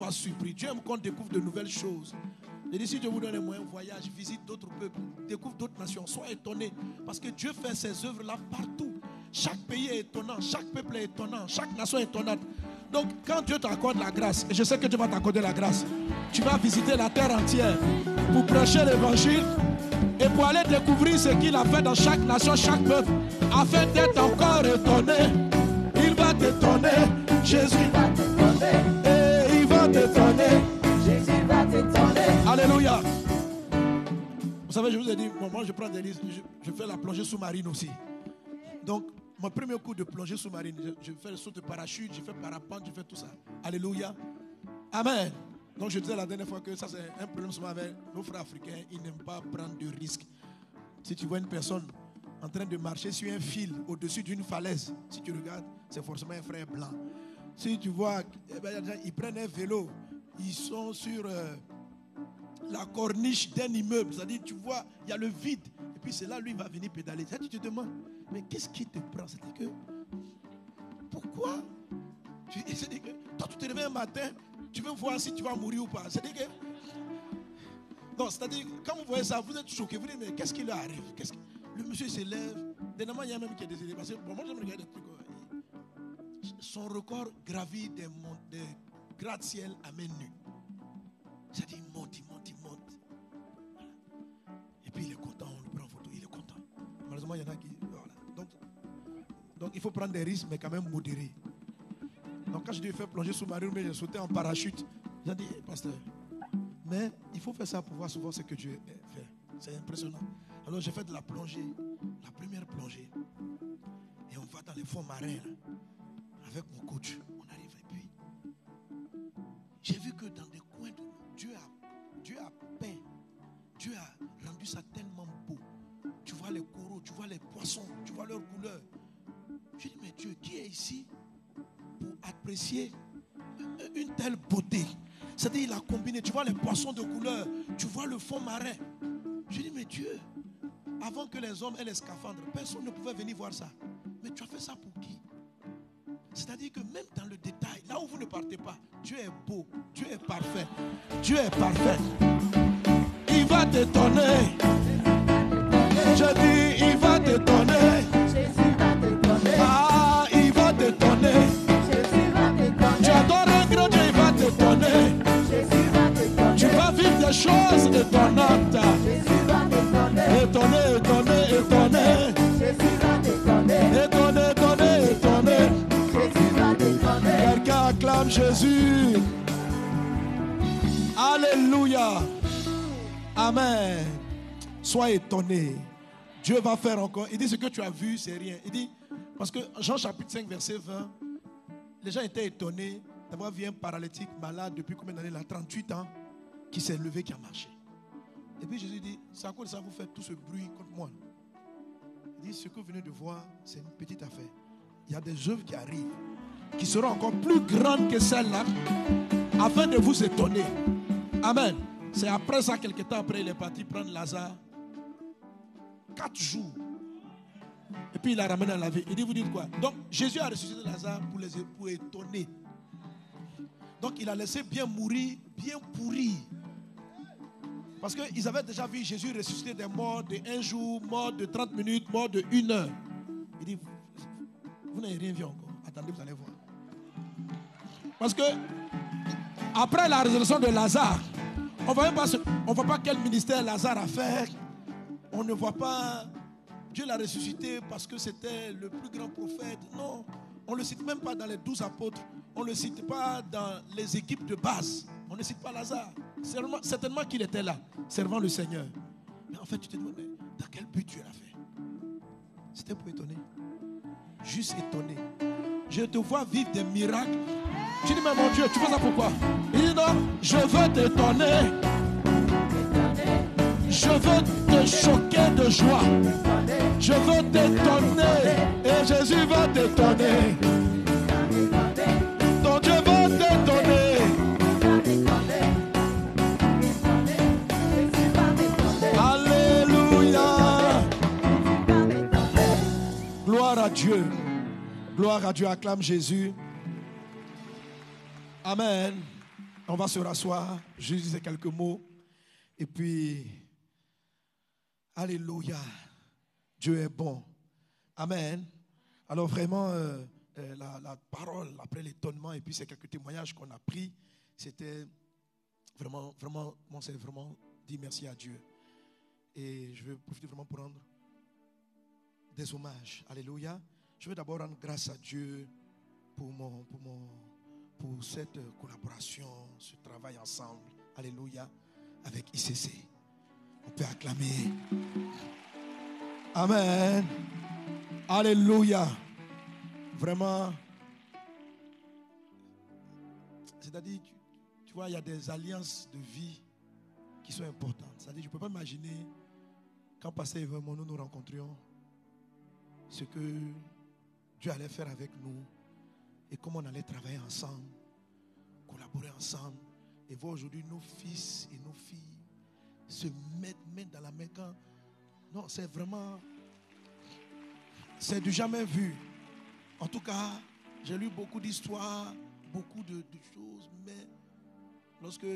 pas surpris. Dieu aime qu'on découvre de nouvelles choses. Je dis, si Dieu vous donne les moyens, voyage, visite d'autres peuples, découvre d'autres nations, sois étonné. Parce que Dieu fait ses œuvres là partout. Chaque pays est étonnant, chaque peuple est étonnant, chaque nation est étonnante. Donc, quand Dieu t'accorde la grâce, et je sais que Dieu va t'accorder la grâce, tu vas visiter la terre entière pour prêcher l'évangile et pour aller découvrir ce qu'il a fait dans chaque nation, chaque peuple, afin d'être encore étonné. Il va t'étonner, Jésus va t'étonner, et il va t'étonner, Jésus va t'étonner. Alléluia. Vous savez, je vous ai dit, moi je prends des risques, je fais la plongée sous-marine aussi. Donc, mon premier coup de plongée sous-marine, je fais le saut de parachute, je fais parapente, je fais tout ça. Alléluia. Amen. Donc, je disais la dernière fois que ça, c'est un problème souvent avec nos frères africains. Ils n'aiment pas prendre de risques. Si tu vois une personne en train de marcher sur un fil au-dessus d'une falaise, si tu regardes, c'est forcément un frère blanc. Si tu vois, ils prennent un vélo, ils sont sur la corniche d'un immeuble. C'est-à-dire, tu vois, il y a le vide. Et puis, c'est là, lui, il va venir pédaler. C'est-à-dire, tu te demandes, mais qu'est-ce qui te prend? C'est-à-dire que, pourquoi? C'est-à-dire que, toi, tu te réveilles un matin, tu veux voir si tu vas mourir ou pas. C'est-à-dire que, non, c'est-à-dire, quand vous voyez ça, vous êtes choqué. Vous dites, mais qu'est-ce qui lui arrive? Le monsieur se lève. Dernièrement, il y a même qui est décédé. Parce que, bon, moi, j'aime regarder des trucs. Son record gravit des gratte-ciel à main nue. C'est-à-dire, il monte. Voilà. Et puis, il est content, on lui prend en photo, il est content. Malheureusement, il y en a qui... Voilà. Donc, il faut prendre des risques, mais quand même modérés. Donc, quand je lui ai fait plonger sous-marine, mais j'ai sauté en parachute, j'ai dit, pasteur, mais il faut faire ça pour voir souvent ce que Dieu fait. C'est impressionnant. Alors, j'ai fait de la plongée, la première plongée. Et on va dans les fonds marins, là, avec mon coach. On arrive et puis, j'ai vu que dans des coins de l'eau, Dieu a peint, Dieu a rendu ça tellement beau. Tu vois les coraux, tu vois les poissons, tu vois leurs couleurs. Je dis, mais Dieu, qui est ici pour apprécier une telle beauté? C'est-à-dire, il a combiné, tu vois les poissons de couleur, tu vois le fond marin. Je dis, mais Dieu, avant que les hommes aient les scaphandres, personne ne pouvait venir voir ça. Mais tu as fait ça pour qui? C'est-à-dire que même dans le détail, là où vous ne partez pas, Dieu est beau, Dieu est parfait, Dieu est parfait. Il va t'étonner. Je dis, il va t'étonner. Jésus va t'étonner. Ah, il va t'étonner. Jésus va t'étonner. Tu adores un grand Dieu, il va t'étonner. Jésus va t'étonner. Tu vas vivre des choses étonnantes. Jésus va t'étonner. Étonner. Jésus va t'étonner. Étonner. Jésus va t'étonner. Quelqu'un acclame Jésus. Alléluia. Amen. Sois étonné. Dieu va faire encore. Il dit, ce que tu as vu, c'est rien. Il dit, parce que Jean chapitre 5, verset 20, les gens étaient étonnés d'avoir vu un paralytique malade depuis combien d'années là, 38 ans, qui s'est levé, qui a marché. Et puis Jésus dit, c'est à cause de ça que vous faites tout ce bruit contre moi. Il dit, ce que vous venez de voir, c'est une petite affaire. Il y a des œuvres qui arrivent, qui seront encore plus grandes que celles-là, afin de vous étonner. Amen. C'est après ça, quelques temps après, il est parti prendre Lazare. 4 jours. Et puis il l'a ramené à la vie. Il dit, vous dites quoi? Donc Jésus a ressuscité Lazare pour étonner. Donc il a laissé bien mourir, bien pourri. Parce qu'ils avaient déjà vu Jésus ressusciter des morts de 1 jour, mort de 30 minutes, mort de 1 heure. Il dit, vous n'avez rien vu encore. Attendez, vous allez voir. Parce que après la résurrection de Lazare, on ne voit pas quel ministère Lazare a fait. On ne voit pas Dieu l'a ressuscité parce que c'était le plus grand prophète. Non, on ne le cite même pas dans les 12 apôtres. On ne le cite pas dans les équipes de base. On ne cite pas Lazare. Certainement qu'il était là, servant le Seigneur. Mais en fait, tu te demandes, dans quel but Dieu l'a fait? C'était pour étonner. Juste étonner. Je te vois vivre des miracles. Tu dis, mais mon Dieu, tu fais ça pourquoi? Il dit, non, je veux t'étonner. Je veux te choquer de joie. Je veux t'étonner. Et Jésus va t'étonner. Ton Dieu va t'étonner. Alléluia. Gloire à Dieu. Gloire à Dieu. Acclame Jésus. Amen. On va se rasseoir, juste dire quelques mots. Et puis, alléluia, Dieu est bon. Amen. Alors vraiment, la parole, après l'étonnement, et puis ces quelques témoignages qu'on a pris, c'était vraiment, on s'est vraiment dit merci à Dieu. Et je vais profiter vraiment pour rendre des hommages. Alléluia. Je veux d'abord rendre grâce à Dieu pour cette collaboration, ce travail ensemble. Alléluia. Avec ICC. On peut acclamer. Amen. Alléluia. Vraiment. C'est-à-dire, tu vois, il y a des alliances de vie qui sont importantes. C'est-à-dire, je ne peux pas imaginer quand Pasteur Yvan et nous rencontrions ce que Dieu allait faire avec nous et comment on allait travailler ensemble, collaborer ensemble et voir aujourd'hui nos fils et nos filles se mettre main dans la main quand... Non, c'est vraiment... C'est du jamais vu. En tout cas, j'ai lu beaucoup d'histoires, beaucoup de choses, mais lorsque...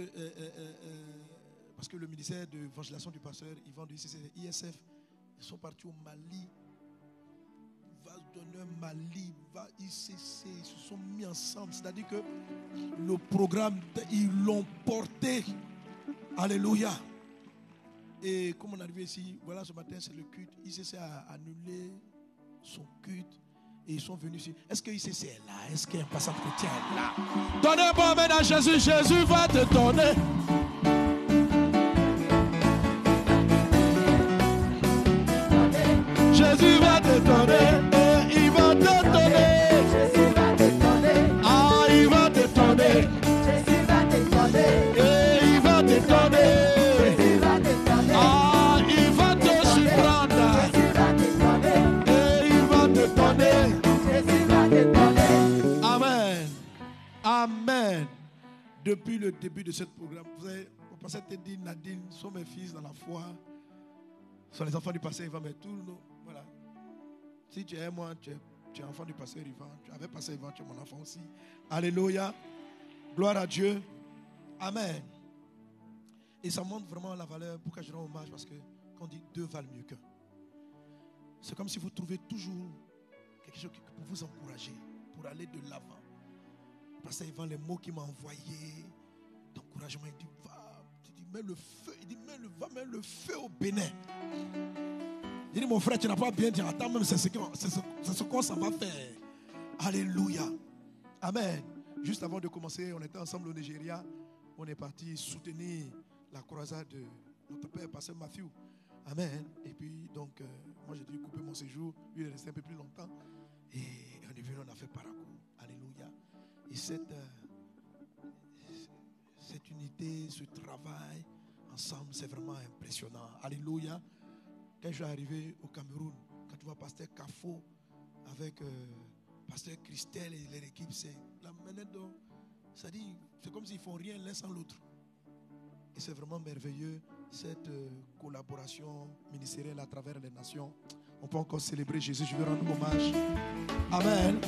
parce que le ministère de l'évangélisation du pasteur Yvan de ISF, ils sont partis au Mali, va donner Mali, va ICC, ils se sont mis ensemble. C'est-à-dire que le programme, ils l'ont porté. Alléluia. Et comme on est arrivé ici, voilà, ce matin, c'est le culte. ICC a annulé son culte et ils sont venus ici. Est-ce que ICC est là? Est-ce qu'il y a un passant chrétien est là? Donnez un bon amen à Jésus. Jésus va te donner. Jésus va te donner. Et il va te donner. Jésus va te donner. Ah, il va te donner. Jésus va te donner. Et il va te donner. Jésus va te donner. Ah, il va te surprendre. Jésus va te donner. Et il va te donner. Jésus va te donner. Amen. Amen. Depuis le début de ce programme, vous savez, le pasteur Teddy, Nadine sont mes fils dans la foi. Sont les enfants du pasteur Yvan, mais tous nous, voilà. Si tu es moi, tu es enfant du pasteur Yvan. Tu avais pasteur Yvan, tu es mon enfant aussi. Alléluia. Gloire à Dieu. Amen. Et ça montre vraiment la valeur. Pourquoi je rends hommage? Parce que quand on dit deux valent mieux qu'un. C'est comme si vous trouvez toujours quelque chose pour vous encourager, pour aller de l'avant. Pasteur Yvan, les mots qu'il m'a envoyés, d'encouragement, il dit va, il dit mets le feu, il dit mets le feu au Bénin. Il dit mon frère, tu n'as pas bien dit, attends même, c'est ce qu'on s'en va faire. Alléluia. Amen. Juste avant de commencer, on était ensemble au Nigeria. On est parti soutenir la croisade de notre père, pasteur Matthew. Amen. Et puis donc, moi j'ai dû couper mon séjour. Lui il est resté un peu plus longtemps. Et on est venu, on a fait Parakou. Alléluia. Et cette unité, ce travail ensemble, c'est vraiment impressionnant. Alléluia. Quand je suis arrivé au Cameroun, quand tu vois pasteur Kafo avec pasteur Christelle et l'équipe, c'est la manière dont, c'est comme s'ils ne font rien l'un sans l'autre. Et c'est vraiment merveilleux, cette collaboration ministérielle à travers les nations. On peut encore célébrer Jésus. Je veux rendre hommage. Amen.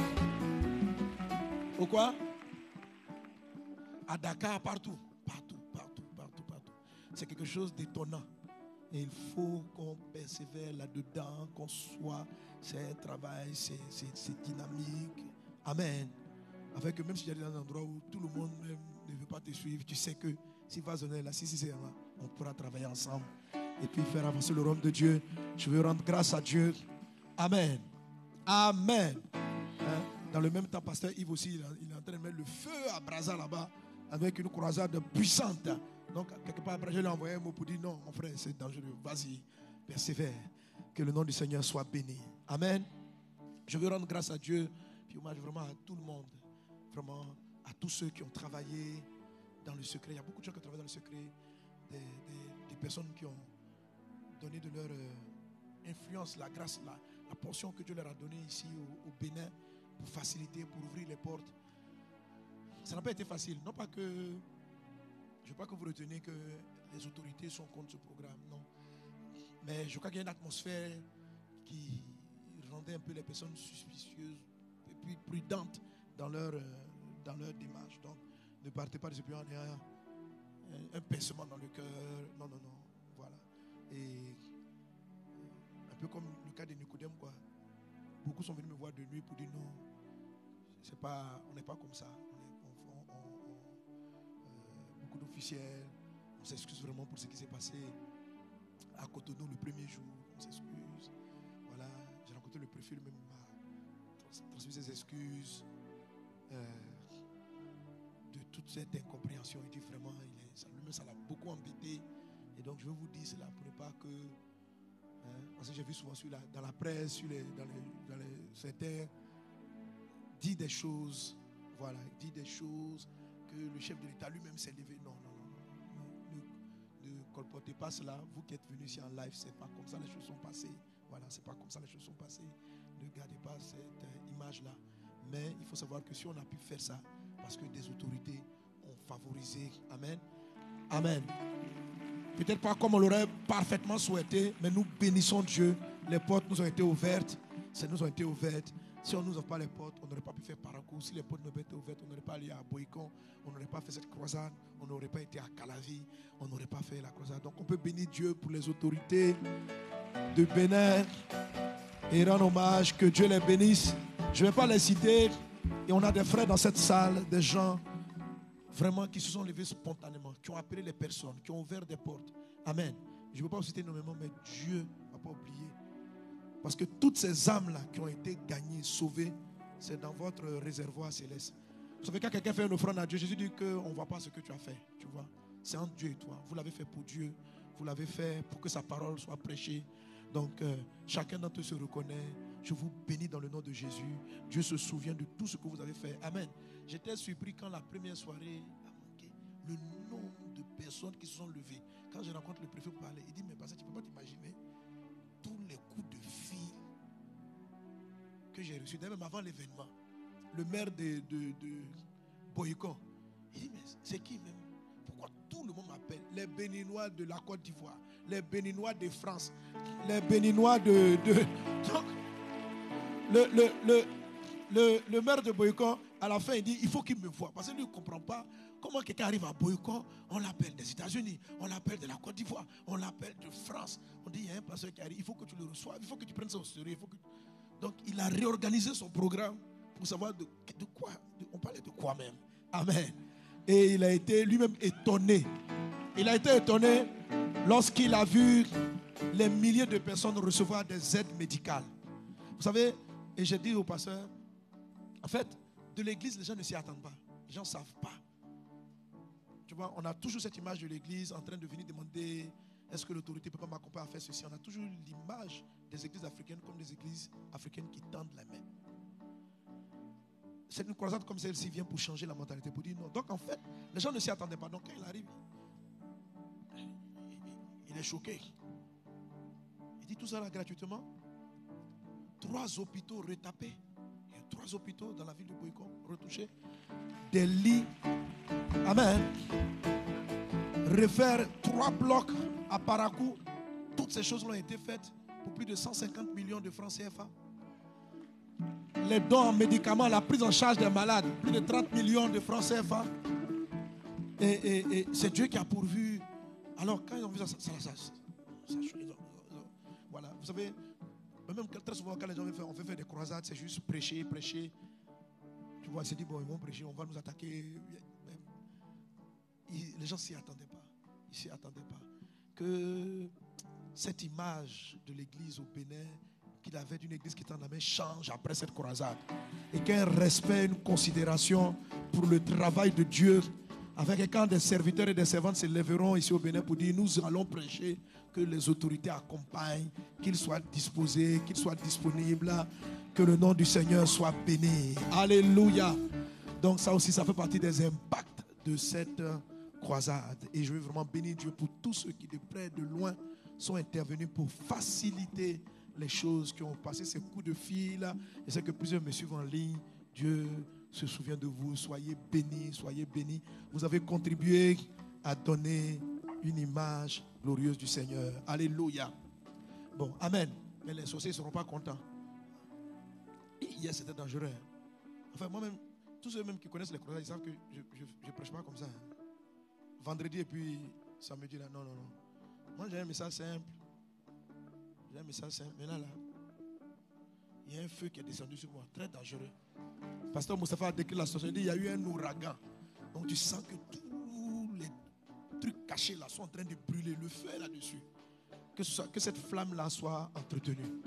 Au quoi? À Dakar, partout. C'est quelque chose d'étonnant. Et il faut qu'on persévère là-dedans, qu'on soit. C'est un travail, c'est dynamique. Amen. Avec même si il y a des endroits où tout le monde même ne veut pas te suivre, tu sais que s'il va sonner là, si c'est là, on pourra travailler ensemble et puis faire avancer le royaume de Dieu. Je veux rendre grâce à Dieu. Amen. Amen. Hein? Dans le même temps, pasteur Yves aussi, il est en train de mettre le feu à Brazza là-bas avec une croisade puissante. Donc, quelque part après, je lui ai envoyé un mot pour dire non, mon frère, c'est dangereux. Vas-y, persévère. Que le nom du Seigneur soit béni. Amen. Je veux rendre grâce à Dieu. Puis hommage vraiment à tout le monde. Vraiment à tous ceux qui ont travaillé dans le secret. Il y a beaucoup de gens qui travaillent dans le secret. Des personnes qui ont donné de leur influence, la grâce, la portion que Dieu leur a donnée ici au Bénin pour faciliter, pour ouvrir les portes. Ça n'a pas été facile. Non pas que, je ne veux pas que vous reteniez que les autorités sont contre ce programme, non. Mais je crois qu'il y a une atmosphère qui rendait un peu les personnes suspicieuses et puis prudentes dans leur démarche. Donc, Ne partez pas de ce pays en ayant un pincement dans le cœur. Non, non, non. Voilà. Et un peu comme le cas de Nicodème, quoi. Beaucoup sont venus me voir de nuit pour dire non, c'est pas, on n'est pas comme ça. Beaucoup d'officiels, on s'excuse vraiment pour ce qui s'est passé à Cotonou le premier jour. On s'excuse. Voilà, j'ai rencontré le préfet, lui-même m'a transmis ses excuses de toute cette incompréhension. Il dit vraiment, ça l'a beaucoup embêté. Et donc je veux vous dire cela pour ne pas que. Parce que j'ai vu souvent dans la presse, dans les certains, dit des choses, voilà, dit des choses que le chef de l'État lui-même s'est levé. Non, non, non, ne colportez pas cela. Vous qui êtes venus ici en live, c'est pas comme ça les choses sont passées. Voilà, c'est pas comme ça les choses sont passées. Ne gardez pas cette image-là. Mais il faut savoir que si on a pu faire ça, parce que des autorités ont favorisé. Amen. Amen. Peut-être pas comme on l'aurait parfaitement souhaité, mais nous bénissons Dieu. Les portes nous ont été ouvertes. Si nous ont été ouvertes. Si on ne nous ouvre pas les portes, on n'aurait pas pu faire Parakou. Si les portes n'avaient pas été ouvertes, on n'aurait pas allé à Boïcon. On n'aurait pas fait cette croisade. On n'aurait pas été à Calavi. On n'aurait pas fait la croisade. Donc on peut bénir Dieu pour les autorités de Bénin et rendre hommage, que Dieu les bénisse. Je ne vais pas les citer. Et on a des frères dans cette salle, des gens vraiment qui se sont levés spontanément, qui ont appelé les personnes, qui ont ouvert des portes. Amen. Je ne veux pas vous citer énormément, mais Dieu ne va pas oublier. Parce que toutes ces âmes-là qui ont été gagnées, sauvées, c'est dans votre réservoir céleste. Vous savez, quand quelqu'un fait une offrande à Dieu, Jésus dit qu'on ne voit pas ce que tu as fait. Tu vois, c'est entre Dieu et toi. Vous l'avez fait pour Dieu. Vous l'avez fait pour que sa parole soit prêchée. Donc, chacun d'entre eux se reconnaît. Je vous bénis dans le nom de Jésus. Dieu se souvient de tout ce que vous avez fait. Amen. J'étais surpris quand la première soirée a manqué. Le nombre de personnes qui se sont levées. Quand je rencontre le préfet pour parler, il dit, mais parce que tu ne peux pas t'imaginer tous les coups de fil que j'ai reçus. D'ailleurs, même avant l'événement, le maire de Boïcon, il dit, mais c'est qui même? Pourquoi tout le monde m'appelle? Les Béninois de la Côte d'Ivoire, les Béninois de France, les Béninois de... Donc, le maire de Boïcon, à la fin, il dit, il faut qu'il me voie. Parce qu'il ne comprend pas comment quelqu'un arrive à Boïcon, on l'appelle des États-Unis, on l'appelle de la Côte d'Ivoire, on l'appelle de France. On dit, il y a un pasteur qui arrive, il faut que tu le reçoives, il faut que tu prennes ça au sérieux. Donc, il a réorganisé son programme pour savoir de quoi, on parlait de quoi même. Amen. Et il a été lui-même étonné. Il a été étonné lorsqu'il a vu les milliers de personnes recevoir des aides médicales. Vous savez, et j'ai dit au pasteur, en fait, de l'église, les gens ne s'y attendent pas. Les gens ne savent pas. Tu vois, on a toujours cette image de l'église en train de venir demander, est-ce que l'autorité ne peut pas m'accompagner à faire ceci? On a toujours l'image des églises africaines comme des églises africaines qui tendent la main. C'est une croisade comme celle-ci vient pour changer la mentalité, pour dire non. Donc en fait, les gens ne s'y attendaient pas. Donc quand il arrive, il est choqué. Il dit tout ça là gratuitement. 3 hôpitaux retapés. Il y a 3 hôpitaux dans la ville de Boïcon retouchés. Des lits. Amen. Refaire 3 blocs à Parakou. Toutes ces choses ont été faites pour plus de 150 millions de francs CFA. Les dons en médicaments, la prise en charge des malades, plus de 30 millions de francs CFA. Et c'est Dieu qui a pourvu. Alors quand ils ont vu ça voilà, vous savez, même très souvent quand les gens on fait faire des croisades, c'est juste prêcher. Tu vois, c'est dit, bon, ils vont prêcher, on va nous attaquer. Les gens ne s'y attendaient pas. Ils ne s'y attendaient pas. Que cette image de l'église au Bénin, qu'il avait d'une église qui est en la main, change après cette croisade. Et qu'un respect, une considération pour le travail de Dieu, avec quand des serviteurs et des servantes se lèveront ici au Bénin pour dire, nous allons prêcher, que les autorités accompagnent, qu'ils soient disposés, qu'ils soient disponibles, que le nom du Seigneur soit béni. Alléluia. Donc ça aussi, ça fait partie des impacts de cette croisade. Et je veux vraiment bénir Dieu pour tous ceux qui de près, de loin, sont intervenus pour faciliter les choses, qui ont passé ces coups de fil. Je sais que plusieurs me suivent en ligne. Dieu se souvient de vous. Soyez bénis, soyez bénis. Vous avez contribué à donner une image glorieuse du Seigneur. Alléluia. Bon, amen. Mais les sorciers ne seront pas contents. Hier, c'était dangereux. Enfin, moi-même, tous ceux même qui connaissent les croisades, ils savent que je ne prêche pas comme ça. Hein. Vendredi et puis samedi, là, non. Moi, j'ai un message simple. Mais là, il y a un feu qui est descendu sur moi, très dangereux. Pasteur Moustapha a décrit la situation. Il dit, il y a eu un ouragan. Donc tu sens que tous les trucs cachés là sont en train de brûler. Le feu est là-dessus. Que cette flamme-là soit entretenue.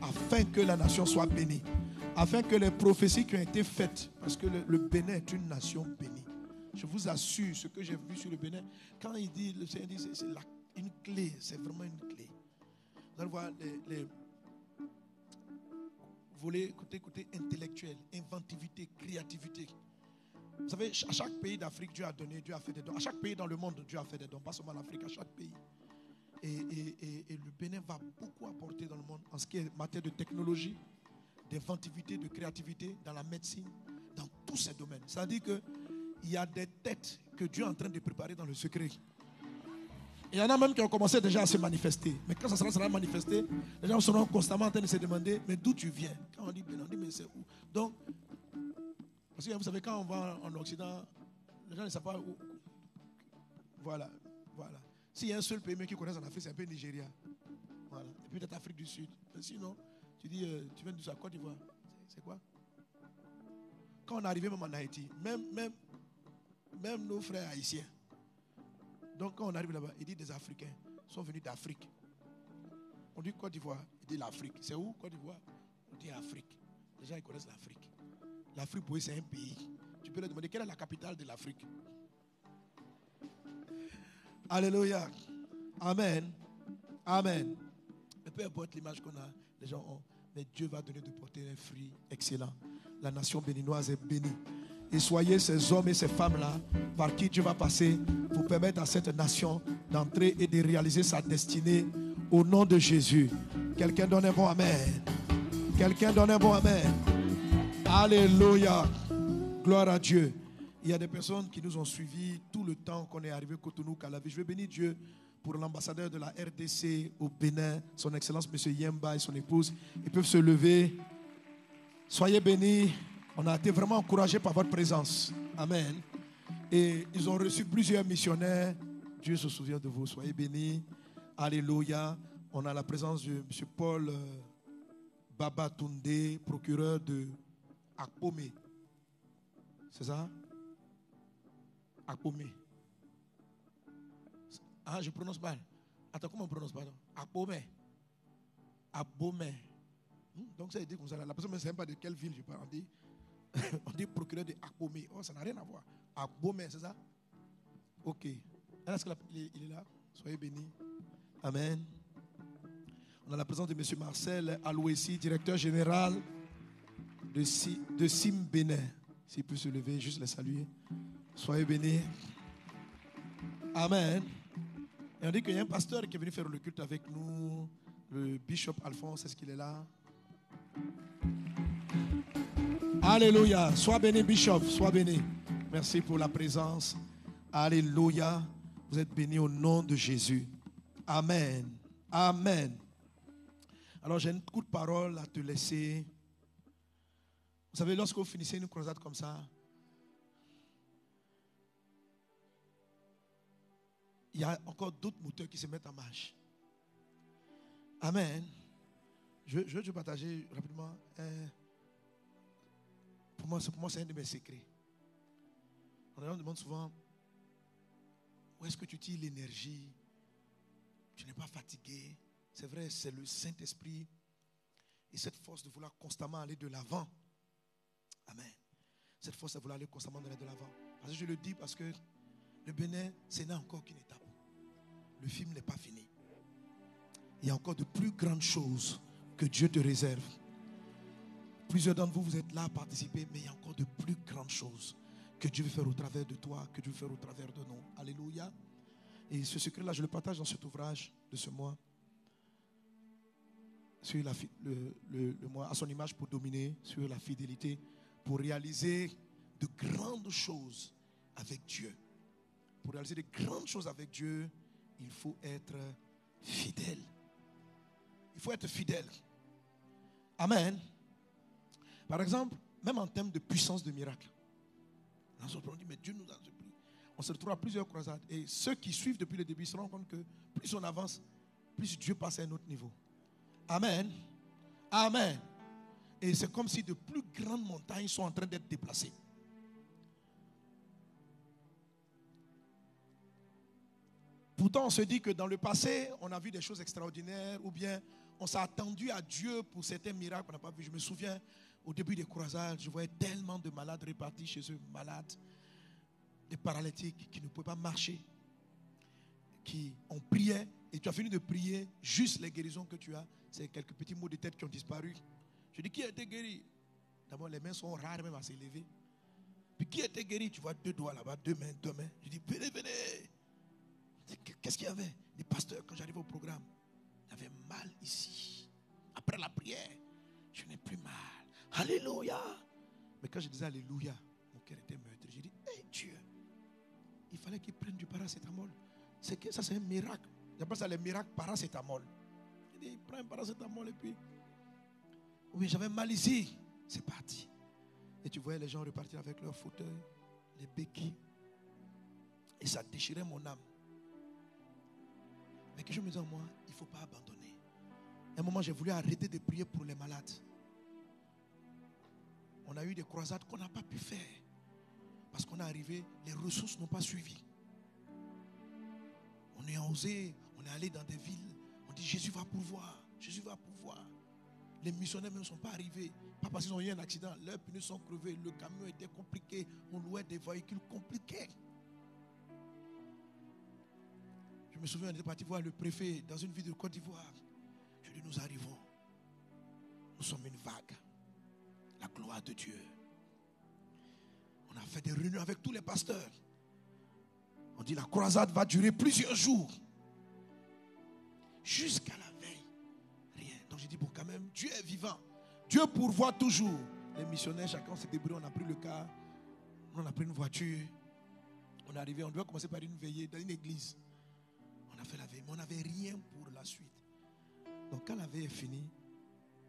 Afin que la nation soit bénie. Afin que les prophéties qui ont été faites, parce que le Bénin est une nation bénie. Je vous assure, ce que j'ai vu sur le Bénin, quand il dit, le Seigneur dit, c'est une clé, c'est vraiment une clé. Vous allez voir les volets côté intellectuel, inventivité, créativité. Vous savez, à chaque pays d'Afrique, Dieu a donné, Dieu a fait des dons. À chaque pays dans le monde, Dieu a fait des dons. Pas seulement l'Afrique, à chaque pays. Et le Bénin va beaucoup apporter dans le monde en ce qui est matière de technologie, d'inventivité, de créativité, dans la médecine, dans tous ces domaines. C'est-à-dire qu'il y a des têtes que Dieu est en train de préparer dans le secret. Il y en a même qui ont commencé déjà à se manifester. Mais quand ça sera manifesté, les gens seront constamment en train de se demander, mais d'où tu viens? Quand on dit Bénin, on dit, mais c'est où? Donc, parce que vous savez, quand on va en Occident, les gens ne savent pas où. Voilà. S'il y a un seul pays qui connaît en Afrique, c'est un peu Nigeria. Voilà. Et puis peut-être Afrique du Sud. Mais sinon, tu dis, tu viens de Côte d'Ivoire. C'est quoi? Quand on est arrivé même en Haïti, même nos frères haïtiens. Donc quand on arrive là-bas, il dit des Africains sont venus d'Afrique. On dit Côte d'Ivoire, il dit l'Afrique. C'est où Côte d'Ivoire? On dit Afrique. Les gens ils connaissent l'Afrique. L'Afrique pour eux c'est un pays. Tu peux leur demander quelle est la capitale de l'Afrique. Alléluia. Amen. Et peu importe l'image qu'on a, les gens ont. Mais Dieu va donner de porter un fruit excellent. La nation béninoise est bénie. Et soyez ces hommes et ces femmes-là par qui Dieu va passer pour permettre à cette nation d'entrer et de réaliser sa destinée au nom de Jésus. Quelqu'un donne un bon amen. Alléluia. Gloire à Dieu. Il y a des personnes qui nous ont suivis tout le temps qu'on est arrivé à Cotonou, Calavi. Je veux bénir Dieu pour l'ambassadeur de la RDC au Bénin, son Excellence M. Yemba et son épouse. Ils peuvent se lever. Soyez bénis. On a été vraiment encouragés par votre présence. Amen. Et ils ont reçu plusieurs missionnaires. Dieu se souvient de vous. Soyez bénis. Alléluia. On a la présence de M. Paul Babatunde, procureur de Akpomé. C'est ça? Akpomé. Ah, je prononce mal. Attends, comment on prononce pas? Akpomé. Abomé. Donc ça veut dire comme ça. La personne ne sait pas de quelle ville je parle. On dit procureur de Akpomé. Oh, ça n'a rien à voir. Akpomé, c'est ça? Ok. Est-ce qu'il est là? Soyez bénis. Amen. On a la présence de M. Marcel Alouessi, directeur général de Sim Bénin. S'il peut se lever, juste les saluer. Soyez bénis. Amen. Et on dit qu'il y a un pasteur qui est venu faire le culte avec nous. Le bishop Alphonse, est-ce qu'il est là? Alléluia. Sois béni, bishop. Sois béni. Merci pour la présence. Alléluia. Vous êtes bénis au nom de Jésus. Amen. Amen. Alors j'ai une courte parole à te laisser. Vous savez, lorsque vous finissez une croisade comme ça, il y a encore d'autres moteurs qui se mettent en marche. Amen. Je veux te partager rapidement. Pour moi, c'est un de mes secrets. On me demande souvent, où est-ce que tu tires l'énergie? Tu n'es pas fatigué. C'est vrai, c'est le Saint-Esprit et cette force de vouloir constamment aller de l'avant. Amen. Cette force de vouloir aller constamment aller de l'avant. Parce que je le dis parce que le Bénin, ce n'est encore qu'une étape. Le film n'est pas fini. Il y a encore de plus grandes choses que Dieu te réserve. Plusieurs d'entre vous, vous êtes là à participer, mais il y a encore de plus grandes choses que Dieu veut faire au travers de toi, que Dieu veut faire au travers de nous. Alléluia. Et ce secret-là, je le partage dans cet ouvrage de ce mois. Sur le mois à son image pour dominer, sur la fidélité, pour réaliser de grandes choses avec Dieu. Pour réaliser de grandes choses avec Dieu, il faut être fidèle. Il faut être fidèle. Amen. Par exemple, Même en termes de puissance de miracle. On dit, mais Dieu nous a surpris. On se retrouve à plusieurs croisades. Et ceux qui suivent depuis le début se rendent compte que plus on avance, plus Dieu passe à un autre niveau. Amen. Amen. Et c'est comme si de plus grandes montagnes sont en train d'être déplacées. Pourtant, on se dit que dans le passé, on a vu des choses extraordinaires ou bien on s'est attendu à Dieu pour certains miracles qu'on n'a pas vu. Je me souviens, au début des croisades, je voyais tellement de malades répartis chez eux, malades, des paralytiques qui ne pouvaient pas marcher, qui ont prié, et tu as fini de prier, juste les guérisons que tu as, c'est quelques petits maux de tête qui ont disparu. Je dis, qui a été guéri? D'abord, les mains sont rares même à s'élever. Puis qui a été guéri? Tu vois 2 doigts là-bas, 2 mains, 2 mains. Je dis, venez, venez. Qu'est-ce qu'il y avait? Les pasteurs, quand j'arrive au programme, j'avais mal ici. Après la prière, je n'ai plus mal. Alléluia. Mais quand je disais Alléluia, mon cœur était meurtri. J'ai dit, hey Dieu, il fallait qu'il prenne du paracétamol. Ça, c'est un miracle. J'appelle ça les miracles paracétamol. J'ai dit, prends un paracétamol et puis... Oui, j'avais mal ici. C'est parti. Et tu voyais les gens repartir avec leurs fauteuils, les béquilles. Et ça déchirait mon âme. Mais que je me disais en moi, il ne faut pas abandonner. À un moment, j'ai voulu arrêter de prier pour les malades. On a eu des croisades qu'on n'a pas pu faire. Parce qu'on est arrivé, les ressources n'ont pas suivi. On est osé, on est allé dans des villes. On dit Jésus va pourvoir, Jésus va pourvoir. Les missionnaires même ne sont pas arrivés. Pas parce qu'ils ont eu un accident. Leurs pneus sont crevés. Le camion était compliqué. On louait des véhicules compliqués. Je me souviens, on était parti voir le préfet dans une ville de Côte d'Ivoire. Je dis, nous arrivons. Nous sommes une vague. La gloire de Dieu. On a fait des réunions avec tous les pasteurs. On dit, la croisade va durer plusieurs jours. Jusqu'à la veille. Rien. Donc j'ai dit, bon, quand même, Dieu est vivant. Dieu pourvoit toujours. Les missionnaires, chacun s'est débrouillé. On a pris le car. On a pris une voiture. On est arrivé, on devait commencer par une veillée dans une église. On a fait la veille, mais on n'avait rien pour la suite. Donc quand la veille est finie,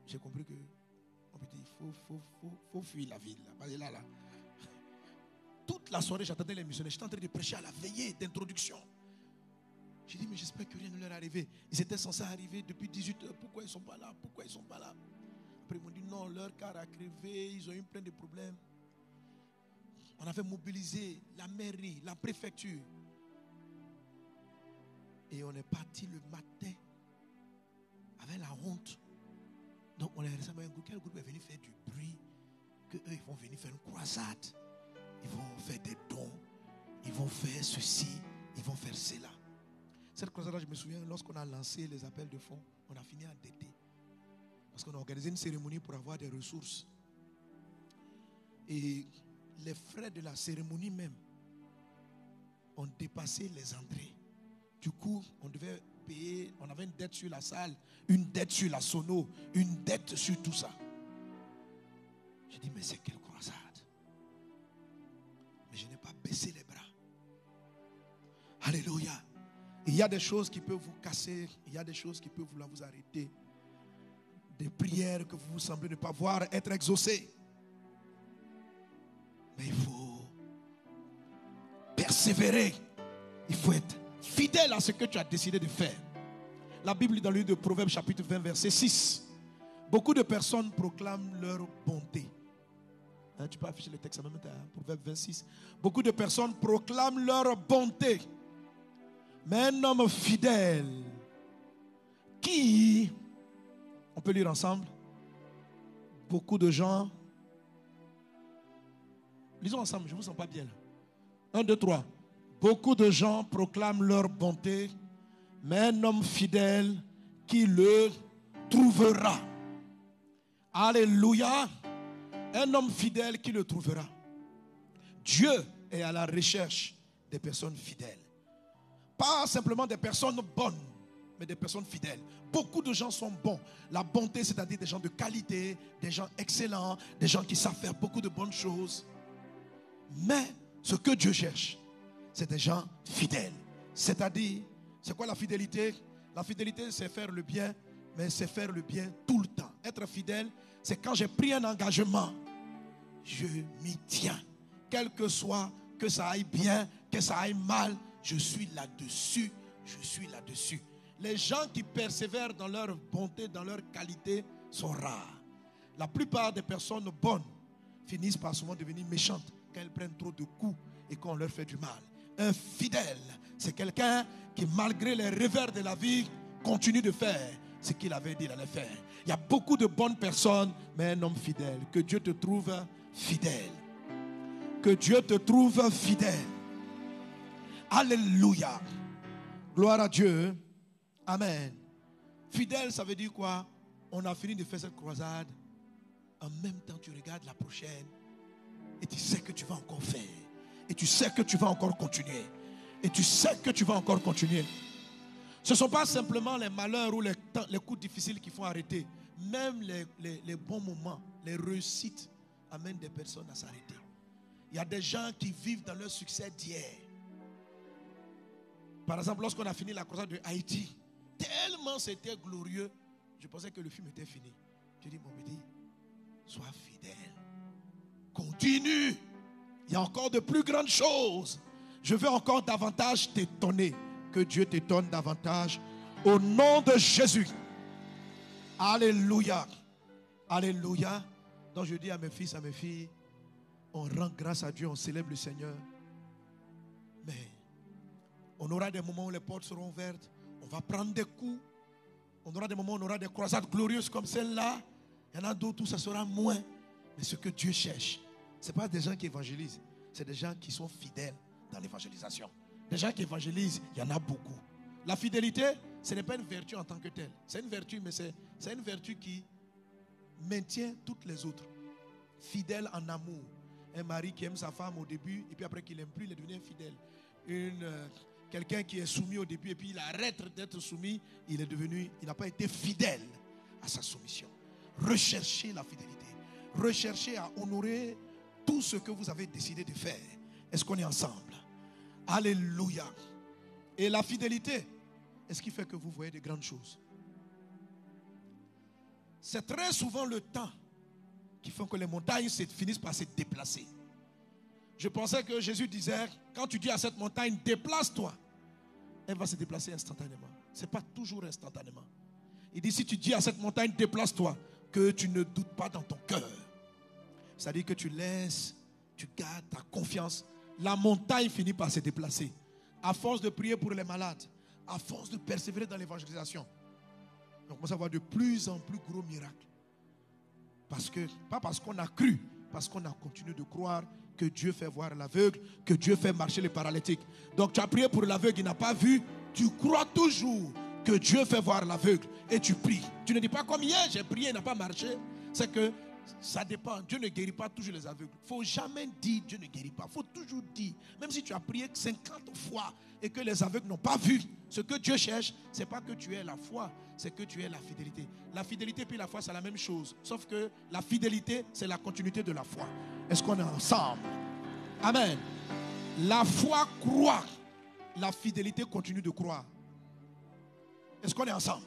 j'ai compris que on peut dire, faut fuir la ville. Là. Toute la soirée, j'attendais les missionnaires. J'étais en train de prêcher à la veillée d'introduction. J'ai dit, mais j'espère que rien ne leur est arrivé. Ils étaient censés arriver depuis 18h. Pourquoi ils ne sont pas là? Pourquoi ils ne sont pas là? Après, ils m'ont dit, non, leur car a crevé. Ils ont eu plein de problèmes. On avait mobilisé la mairie, la préfecture. Et on est parti le matin avec la honte. Donc on est resté avec un groupe. Quel groupe est venu faire du bruit? Qu'eux, ils vont venir faire une croisade. Ils vont faire des dons. Ils vont faire ceci. Ils vont faire cela. Cette croisade-là, je me souviens, lorsqu'on a lancé les appels de fonds, on a fini endetté. Parce qu'on a organisé une cérémonie pour avoir des ressources. Et les frais de la cérémonie même ont dépassé les entrées. Du coup, on devait payer, on avait une dette sur la salle, une dette sur la sono, une dette sur tout ça. J'ai dit, mais c'est quelle croisade? Mais je n'ai pas baissé les bras. Alléluia. Il y a des choses qui peuvent vous casser, il y a des choses qui peuvent vous arrêter. Des prières que vous semblez ne pas voir être exaucées. Mais il faut persévérer. Il faut être fidèle à ce que tu as décidé de faire. La Bible dit dans le livre de Proverbes chapitre 20 verset 6. Beaucoup de personnes proclament leur bonté. Tu peux afficher le texte en même temps. Proverbes 26. Beaucoup de personnes proclament leur bonté. Mais un homme fidèle qui... On peut lire ensemble. Beaucoup de gens... Lisons ensemble, je ne vous sens pas bien là. 1, 2, 3. Beaucoup de gens proclament leur bonté, mais un homme fidèle qui le trouvera. Alléluia. Un homme fidèle qui le trouvera. Dieu est à la recherche des personnes fidèles. Pas simplement des personnes bonnes, mais des personnes fidèles. Beaucoup de gens sont bons. La bonté, c'est-à-dire des gens de qualité, des gens excellents, des gens qui savent faire beaucoup de bonnes choses. Mais ce que Dieu cherche, c'est des gens fidèles. C'est-à-dire, c'est quoi la fidélité? La fidélité, c'est faire le bien, mais c'est faire le bien tout le temps. Être fidèle, c'est quand j'ai pris un engagement, je m'y tiens. Quel que soit, que ça aille bien, que ça aille mal, je suis là-dessus. Je suis là-dessus. Les gens qui persévèrent dans leur bonté, dans leur qualité, sont rares. La plupart des personnes bonnes finissent par souvent devenir méchantes quand elles prennent trop de coups et qu'on leur fait du mal. Un fidèle, c'est quelqu'un qui, malgré les revers de la vie, continue de faire ce qu'il avait dit d'aller faire. Il y a beaucoup de bonnes personnes, mais un homme fidèle. Que Dieu te trouve fidèle. Que Dieu te trouve fidèle. Alléluia. Gloire à Dieu. Amen. Fidèle, ça veut dire quoi? On a fini de faire cette croisade. En même temps, tu regardes la prochaine. Et tu sais que tu vas encore faire. Et tu sais que tu vas encore continuer. Et tu sais que tu vas encore continuer. Ce ne sont pas simplement les malheurs ou les coups difficiles qui font arrêter. Même les bons moments, les réussites amènent des personnes à s'arrêter. Il y a des gens qui vivent dans leur succès d'hier. Par exemple, lorsqu'on a fini la croisade de Haïti, tellement c'était glorieux, je pensais que le film était fini. Je dis, mon petit, sois fidèle. Continue. Il y a encore de plus grandes choses. Je veux encore davantage t'étonner. Que Dieu t'étonne davantage. Au nom de Jésus. Alléluia. Alléluia. Donc je dis à mes fils, à mes filles, on rend grâce à Dieu, on célèbre le Seigneur. Mais on aura des moments où les portes seront ouvertes. On va prendre des coups. On aura des moments où on aura des croisades glorieuses comme celle-là. Il y en a d'autres où ça sera moins. Mais ce que Dieu cherche, ce n'est pas des gens qui évangélisent. C'est des gens qui sont fidèles dans l'évangélisation. Des gens qui évangélisent, il y en a beaucoup. La fidélité, ce n'est pas une vertu en tant que telle. C'est une vertu, mais c'est une vertu qui maintient toutes les autres. Fidèle en amour. Un mari qui aime sa femme au début, et puis après qu'il n'aime plus, il est devenu infidèle. Quelqu'un qui est soumis au début, et puis il arrête d'être soumis, il n'a pas été fidèle à sa soumission. Recherchez la fidélité. Recherchez à honorer tout ce que vous avez décidé de faire. Est-ce qu'on est ensemble? Alléluia. Et la fidélité est ce qui fait que vous voyez de grandes choses. C'est très souvent le temps qui fait que les montagnes finissent par se déplacer. Je pensais que Jésus disait, quand tu dis à cette montagne, déplace-toi, elle va se déplacer instantanément. Ce n'est pas toujours instantanément. Il dit, si tu dis à cette montagne, déplace-toi, que tu ne doutes pas dans ton cœur. C'est-à-dire que tu laisses, tu gardes ta confiance. La montagne finit par se déplacer. À force de prier pour les malades, à force de persévérer dans l'évangélisation, on commence à voir de plus en plus gros miracles. Pas parce qu'on a cru, parce qu'on a continué de croire que Dieu fait voir l'aveugle, que Dieu fait marcher les paralytiques. Donc tu as prié pour l'aveugle, il n'a pas vu. Tu crois toujours que Dieu fait voir l'aveugle et tu pries. Tu ne dis pas comme hier, j'ai prié, il n'a pas marché. C'est que ça dépend. Dieu ne guérit pas toujours les aveugles. Il ne faut jamais dire Dieu ne guérit pas. Il faut toujours dire, même si tu as prié 50 fois et que les aveugles n'ont pas vu, ce que Dieu cherche, ce n'est pas que tu aies la foi, c'est que tu aies la fidélité. La fidélité puis la foi, c'est la même chose. Sauf que la fidélité, c'est la continuité de la foi. Est-ce qu'on est ensemble? Amen. La foi croit. La fidélité continue de croire. Est-ce qu'on est ensemble?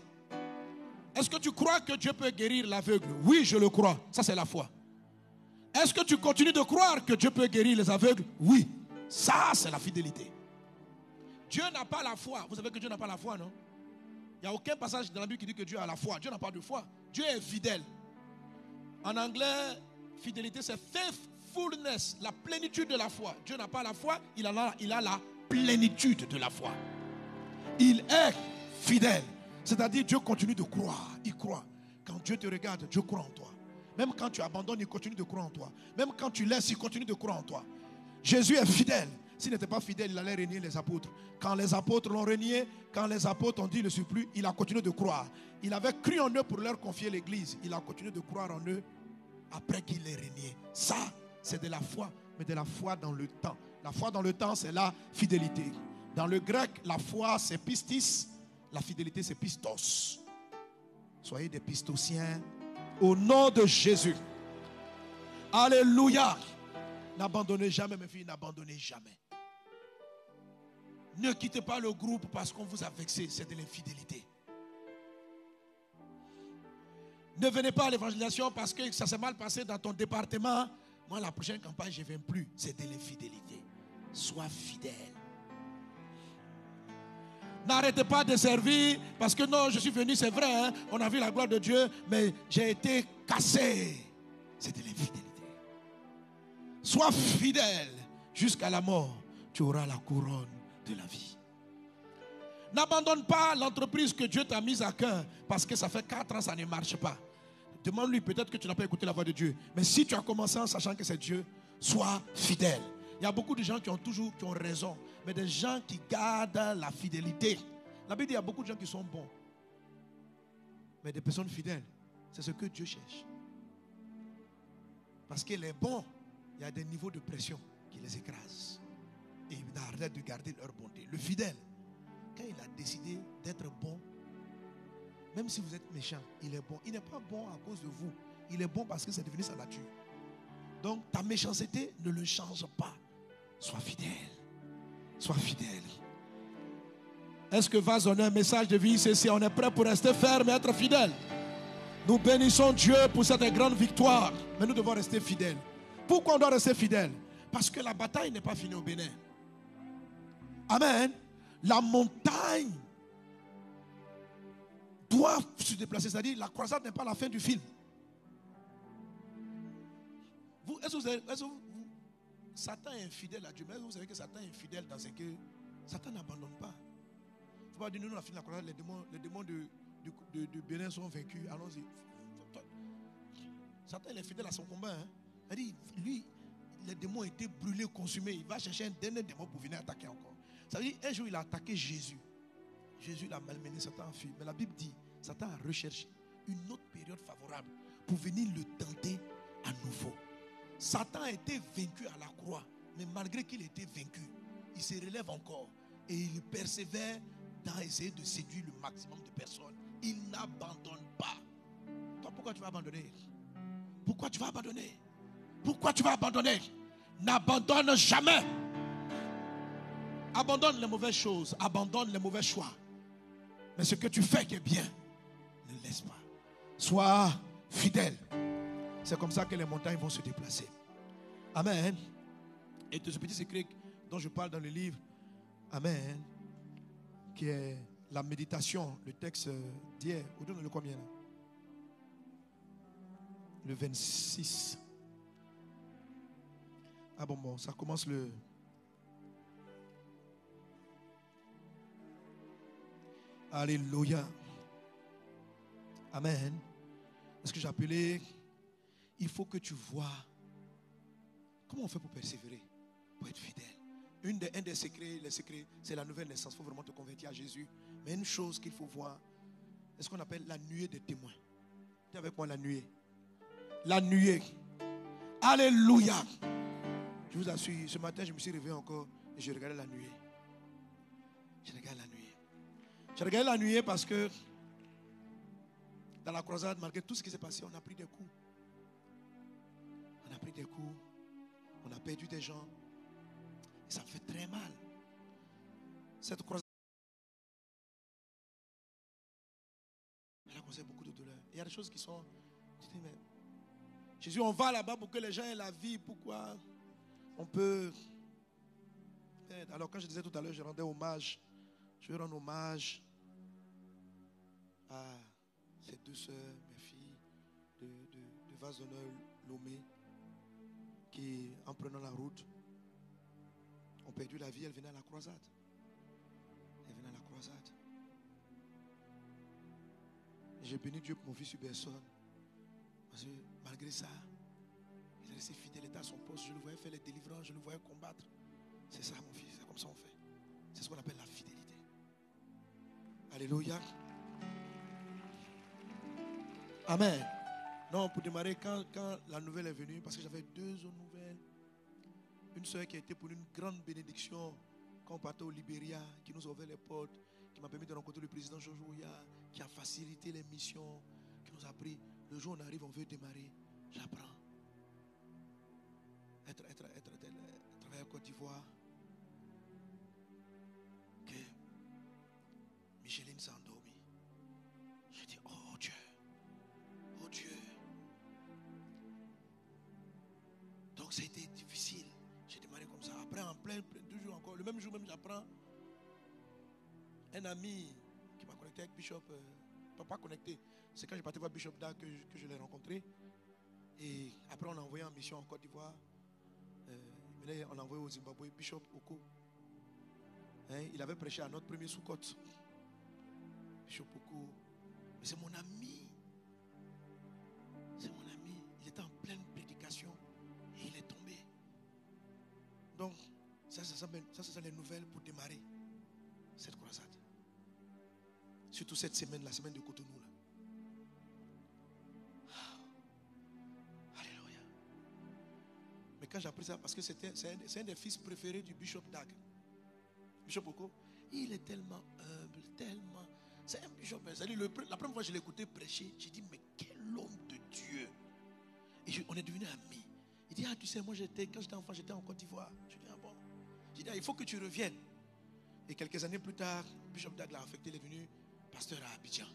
Est-ce que tu crois que Dieu peut guérir l'aveugle? Oui, je le crois. Ça, c'est la foi. Est-ce que tu continues de croire que Dieu peut guérir les aveugles? Oui. Ça, c'est la fidélité. Dieu n'a pas la foi. Vous savez que Dieu n'a pas la foi, non? Il n'y a aucun passage dans la Bible qui dit que Dieu a la foi. Dieu n'a pas de foi. Dieu est fidèle. En anglais, fidélité, c'est faithfulness, la plénitude de la foi. Dieu n'a pas la foi, il a la plénitude de la foi. Il est fidèle. C'est-à-dire Dieu continue de croire. Il croit. Quand Dieu te regarde, Dieu croit en toi. Même quand tu abandonnes, il continue de croire en toi. Même quand tu laisses, il continue de croire en toi. Jésus est fidèle. S'il n'était pas fidèle, il allait renier les apôtres. Quand les apôtres l'ont renié, quand les apôtres ont dit le surplus, il a continué de croire. Il avait cru en eux pour leur confier l'église. Il a continué de croire en eux après qu'il les renié. Ça, c'est de la foi, mais de la foi dans le temps. La foi dans le temps, c'est la fidélité. Dans le grec, la foi, c'est pistis. La fidélité, c'est pistos. Soyez des pistociens au nom de Jésus. Alléluia. N'abandonnez jamais, mes filles, n'abandonnez jamais. Ne quittez pas le groupe parce qu'on vous a vexé. C'est de l'infidélité. Ne venez pas à l'évangélisation parce que ça s'est mal passé dans ton département. Moi, la prochaine campagne, je ne viens plus. C'est de l'infidélité. Sois fidèle. N'arrêtez pas de servir parce que non, je suis venu, c'est vrai, hein, on a vu la gloire de Dieu, mais j'ai été cassé. C'est de l'infidélité. Sois fidèle jusqu'à la mort. Tu auras la couronne de la vie. N'abandonne pas l'entreprise que Dieu t'a mise à cœur parce que ça fait 4 ans, ça ne marche pas. Demande-lui, peut-être que tu n'as pas écouté la voix de Dieu. Mais si tu as commencé en sachant que c'est Dieu, sois fidèle. Il y a beaucoup de gens qui ont raison, mais des gens qui gardent la fidélité. La Bible dit qu'il y a beaucoup de gens qui sont bons. Mais des personnes fidèles, c'est ce que Dieu cherche. Parce que les bons, il y a des niveaux de pression qui les écrasent. Et ils arrêtent de garder leur bonté. Le fidèle, quand il a décidé d'être bon, même si vous êtes méchant, il est bon. Il n'est pas bon à cause de vous. Il est bon parce que c'est devenu sa nature. Donc ta méchanceté ne le change pas. Sois fidèle. Sois fidèle. Est-ce que va donner un message de vie ici? On est prêt pour rester ferme et être fidèle. Nous bénissons Dieu pour cette grande victoire. Mais nous devons rester fidèles. Pourquoi on doit rester fidèle? Parce que la bataille n'est pas finie au Bénin. Amen. La montagne doit se déplacer. C'est-à-dire, la croisade n'est pas la fin du film. Satan est infidèle à Dieu. Mais vous savez que Satan est infidèle dans ce que Satan n'abandonne pas. Il ne faut pas dire, nous, on a fini la croisade, les démons de Bénin sont vaincus. Allons-y. Satan est fidèle à son combat. Hein. C'est-à-dire, lui, les démons ont été brûlés, consumés. Il va chercher un dernier démon pour venir attaquer encore. Ça veut dire, un jour, il a attaqué Jésus. Jésus l'a malmené, Satan a fui. Mais la Bible dit, Satan a recherché une autre période favorable pour venir le tenter à nouveau. Satan a été vaincu à la croix. Mais malgré qu'il ait été vaincu, il se relève encore. Et il persévère dans essayer de séduire le maximum de personnes. Il n'abandonne pas. Toi, pourquoi tu vas abandonner? Pourquoi tu vas abandonner? Pourquoi tu vas abandonner? N'abandonne jamais. Abandonne les mauvaises choses. Abandonne les mauvais choix. Mais ce que tu fais qui est bien, ne laisse pas. Sois fidèle. C'est comme ça que les montagnes vont se déplacer. Amen. Et de ce petit secret dont je parle dans le livre, Amen, qui est la méditation, le texte d'hier. Vous donnez le combien là? Le 26. Ah bon, ça commence le... Alléluia. Amen. Est-ce que j'ai appelé? Il faut que tu vois comment on fait pour persévérer, pour être fidèle. Un des secrets, les secrets, c'est la nouvelle naissance. Il faut vraiment te convertir à Jésus. Mais une chose qu'il faut voir, c'est ce qu'on appelle la nuée des témoins. Tu es avec moi, la nuée. La nuée. Alléluia. Je vous assure, ce matin, je me suis réveillé encore et je regardais la nuée. Je regarde la nuée. Je regardais la nuée parce que dans la croisade, malgré tout ce qui s'est passé, on a pris des coups. On a pris des coups. On a perdu des gens. Et ça me fait très mal. Cette croisade, elle a causé beaucoup de douleur. Il y a des choses qui sont... Je dis, mais Jésus, on va là-bas pour que les gens aient la vie. Pourquoi on peut... Alors quand je disais tout à l'heure, je rendais hommage. Je veux rendre hommage à ces deux sœurs, mes filles, de vase d'honneur Lomé, qui, en prenant la route, ont perdu la vie. Elles venaient à la croisade. Elles venaient à la croisade. Et j'ai béni Dieu pour mon fils Hubert-son. Parce que malgré ça, il est resté fidèle à son poste. Je le voyais faire les délivrances, je le voyais combattre. C'est ça, mon fils, c'est comme ça on fait. C'est ce qu'on appelle la fidélité. Alléluia. Amen. Non, pour démarrer, quand la nouvelle est venue, parce que j'avais 2 autres nouvelles. Une soeur qui a été pour une grande bénédiction quand on partait au Libéria, qui nous a ouvert les portes, qui m'a permis de rencontrer le président Jojo Ouya, qui a facilité les missions, qui nous a pris. Le jour où on arrive, on veut démarrer. J'apprends. Travailler à Côte d'Ivoire. Que Micheline s'est endormie. J'ai dit, oh Dieu. Oh Dieu. plein, toujours encore. Le même jour même, j'apprends un ami qui m'a connecté avec Bishop, pas connecté. C'est quand j'ai parti voir Bishop Da que je l'ai rencontré. Et après, on a envoyé en mission en Côte d'Ivoire. On a envoyé au Zimbabwe Bishop Oko. Hein, il avait prêché à notre premier sous-côte. Bishop Oko. Mais c'est mon ami. C'est mon ami. Il était en pleine prédication et il est tombé. Donc, ça c'est les nouvelles pour démarrer cette croisade. Surtout cette semaine, la semaine de Cotonou. Là. Alléluia. Mais quand j'ai appris ça, parce que c'est un des fils préférés du Bishop Dag. Bishop Oko, il est tellement humble, tellement. C'est un bishop. La première fois que je l'ai écouté prêcher, j'ai dit, mais quel homme de Dieu. Et on est devenus amis. Il dit, tu sais, moi quand j'étais enfant, j'étais en Côte d'Ivoire. Je dis, bon. J'ai dit, il faut que tu reviennes. Et quelques années plus tard, Bishop Dag l'a affecté, il est venu pasteur à Abidjan.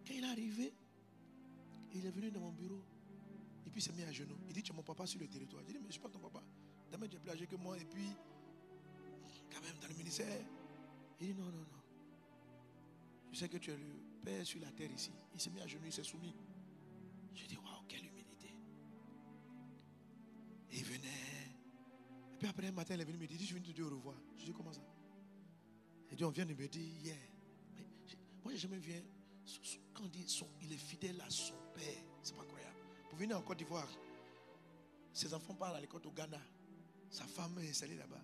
Quand il est arrivé, il est venu dans mon bureau. Et puis il s'est mis à genoux. Il dit, tu es mon papa sur le territoire. J'ai dit, mais je ne suis pas ton papa. Demain, tu es plus âgé que moi. Et puis, quand même, dans le ministère. Il dit, non. Je sais que tu es le père sur la terre ici. Il s'est mis à genoux, il s'est soumis. J'ai dit, waouh, quelle humilité. Et il venait. Et puis après un matin, il est venu me dire, je viens te dire au revoir. Je dis, comment ça? Il dit, on vient de me dire hier. Mais moi, j'ai jamais vu. Quand on dit il est fidèle à son père, c'est pas croyable. Pour venir en Côte d'Ivoire, ses enfants parlent à l'école au Ghana. Sa femme est installée là-bas.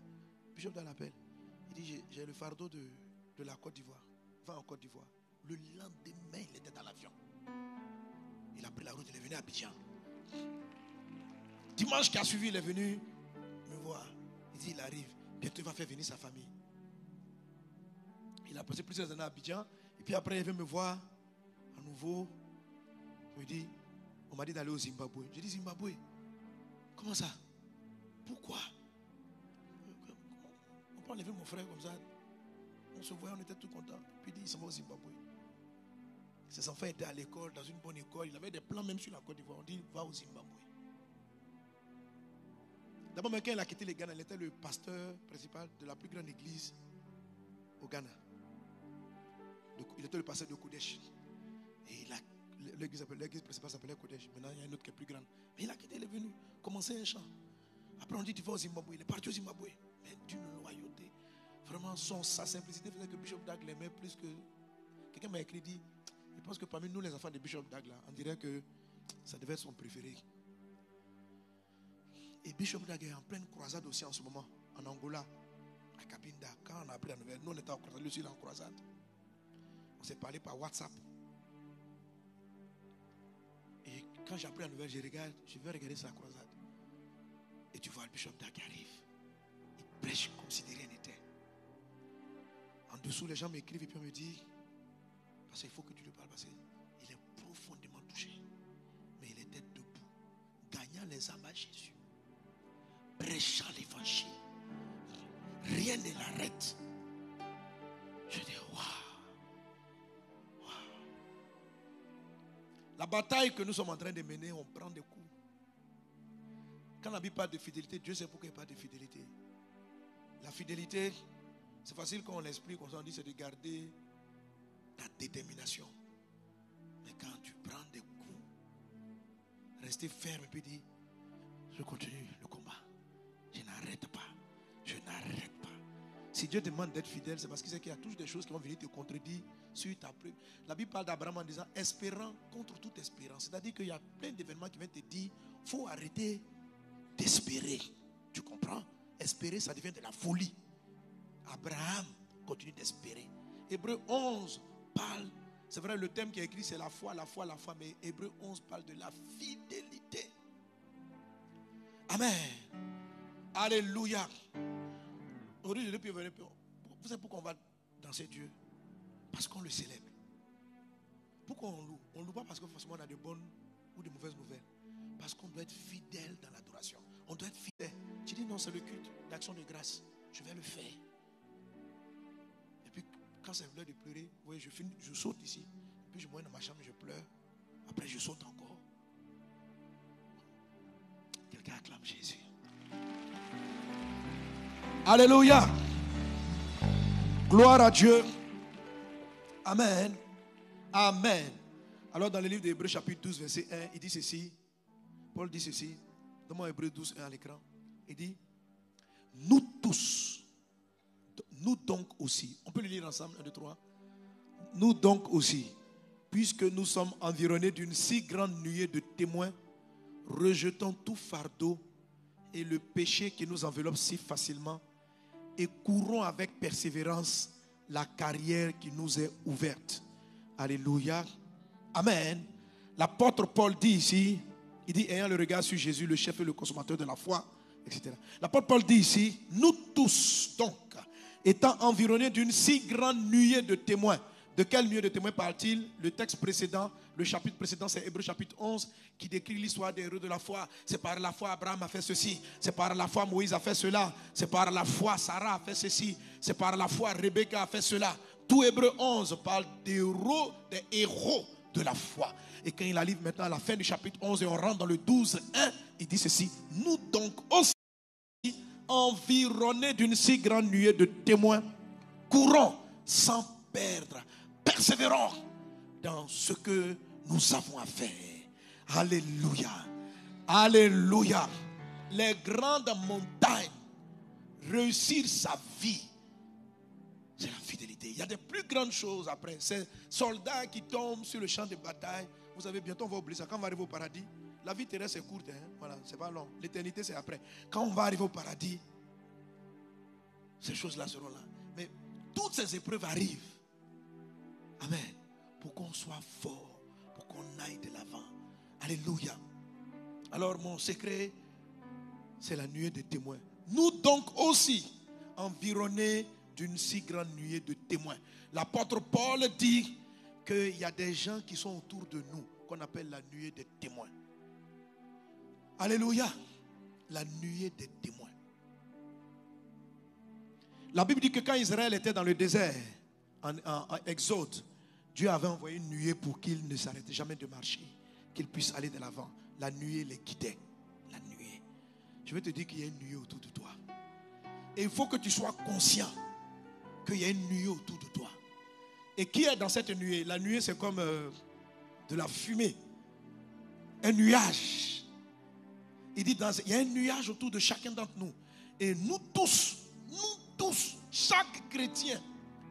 Bishop dans l'appel. Il dit, j'ai le fardeau de la Côte d'Ivoire. Va en Côte d'Ivoire. Le lendemain, il était dans l'avion. Il a pris la route, il est venu à Abidjan. Dimanche qui a suivi, il est venu me voir. Il dit, il arrive. Bientôt, il va faire venir sa famille. Il a passé plusieurs années à Abidjan. Et puis après, il veut me voir à nouveau. Il me dit, on m'a dit d'aller au Zimbabwe. J'ai dit, Zimbabwe? Comment ça? Pourquoi? On peut enlever mon frère comme ça. On se voyait, on était tout contents. Puis il dit, il s'en va au Zimbabwe. Ses enfants étaient à l'école, dans une bonne école. Il avait des plans même sur la Côte d'Ivoire. On dit, va au Zimbabwe. D'abord, quand il a quitté le Ghana, il était le pasteur principal de la plus grande église au Ghana. Il était le pasteur de Kodesh. Et l'église principale s'appelait Kodesh. Maintenant, il y a une autre qui est plus grande. Mais il a quitté, il est venu commencer un chant. Après, on dit, tu vas au Zimbabwe. Il est parti au Zimbabwe. Mais d'une loyauté. Vraiment, sa simplicité faisait que Bishop Dag l'aimait plus que... Quelqu'un m'a écrit, dit, je pense que parmi nous, les enfants de Bishop Dag, là, on dirait que ça devait être son préféré. Et Bishop Dag est en pleine croisade aussi en ce moment, en Angola, à Cabinda. Quand on a appris la nouvelle, nous on était en croisade, lui aussi il est en croisade. On s'est parlé par WhatsApp. Et quand j'ai appris la nouvelle, je vais regarder sa croisade. Et tu vois le Bishop Dag qui arrive. Il prêche comme si de rien n'était. En dessous, les gens m'écrivent et puis on me dit, parce qu'il faut que tu lui parles, parce qu'il est profondément touché. Mais il était debout, gagnant les âmes à Jésus, prêchant l'évangile. Rien ne l'arrête. Je dis, waouh. La bataille que nous sommes en train de mener, on prend des coups. Quand on n'a pas de fidélité, Dieu sait pourquoi il n'y a pas de fidélité. La fidélité, c'est facile quand on l'explique, on dit c'est de garder ta détermination. Mais quand tu prends des coups, rester ferme et puis dire, je continue le combat. Je n'arrête pas. Je n'arrête pas. Si Dieu demande d'être fidèle, c'est parce qu'il sait qu'il y a toujours des choses qui vont venir te contredire sur ta preuve. La Bible parle d'Abraham en disant espérant contre toute espérance. C'est-à-dire qu'il y a plein d'événements qui viennent te dire il faut arrêter d'espérer. Tu comprends? Espérer, ça devient de la folie. Abraham continue d'espérer. Hébreu 11 parle, c'est vrai, le thème qui est écrit, c'est la foi, mais Hébreu 11 parle de la fidélité. Amen. Alléluia. Aujourd'hui, vous savez pourquoi on va danser Dieu? Parce qu'on le célèbre. Pourquoi on loue? On ne loue pas parce que forcément on a de bonnes ou de mauvaises nouvelles. Parce qu'on doit être fidèle dans l'adoration. On doit être fidèle. Tu dis non, c'est le culte d'action de grâce. Je vais le faire. Et puis, quand c'est l'heure de pleurer, vous voyez, je saute ici. Puis je me mets dans ma chambre, je pleure. Après, je saute encore. Quelqu'un acclame Jésus. Alléluia. Gloire à Dieu. Amen. Amen. Alors dans le livre d'Hébreux chapitre 12 verset 1, il dit ceci. Paul dit ceci. Donne-moi Hébreux 12, 1 à l'écran. Il dit, nous tous, nous donc aussi, on peut le lire ensemble, 1, 2, 3. Nous donc aussi, puisque nous sommes environnés d'une si grande nuée de témoins, rejetons tout fardeau et le péché qui nous enveloppe si facilement et courons avec persévérance la carrière qui nous est ouverte. Alléluia. Amen. L'apôtre Paul dit ici, il dit, ayant le regard sur Jésus, le chef et le consommateur de la foi, etc. L'apôtre Paul dit ici, nous tous donc, étant environnés d'une si grande nuée de témoins. De quelle nuée de témoins parle-t-il? Le texte précédent, le chapitre précédent, c'est Hébreux chapitre 11 qui décrit l'histoire des héros de la foi. C'est par la foi Abraham a fait ceci, c'est par la foi Moïse a fait cela, c'est par la foi Sarah a fait ceci, c'est par la foi Rebecca a fait cela. Tout Hébreux 11 parle des héros de la foi. Et quand il arrive maintenant à la fin du chapitre 11 et on rentre dans le 12, 1, il dit ceci, nous donc aussi environnés d'une si grande nuée de témoins, courons sans perdre, persévérons dans ce que nous avons à faire. Alléluia. Alléluia. Les grandes montagnes, réussir sa vie, c'est la fidélité. Il y a des plus grandes choses après. Ces soldats qui tombent sur le champ de bataille, vous savez, bientôt on va oublier ça. Quand on va arriver au paradis, la vie terrestre est courte, hein? Voilà, c'est pas long. L'éternité c'est après. Quand on va arriver au paradis, ces choses-là seront là. Mais toutes ces épreuves arrivent. Amen. Pour qu'on soit fort, pour qu'on aille de l'avant. Alléluia. Alors mon secret, c'est la nuée de témoins. Nous donc aussi, environnés d'une si grande nuée de témoins. L'apôtre Paul dit qu'il y a des gens qui sont autour de nous, qu'on appelle la nuée des témoins. Alléluia. La nuée des témoins. La Bible dit que quand Israël était dans le désert, en Exode, Dieu avait envoyé une nuée pour qu'il ne s'arrête jamais de marcher, qu'il puisse aller de l'avant. La nuée les guidait. La nuée. Je vais te dire qu'il y a une nuée autour de toi. Et il faut que tu sois conscient qu'il y a une nuée autour de toi. Et qui est dans cette nuée? La nuée, c'est comme de la fumée. Un nuage. Il dit, il y a un nuage autour de chacun d'entre nous. Et nous tous, chaque chrétien,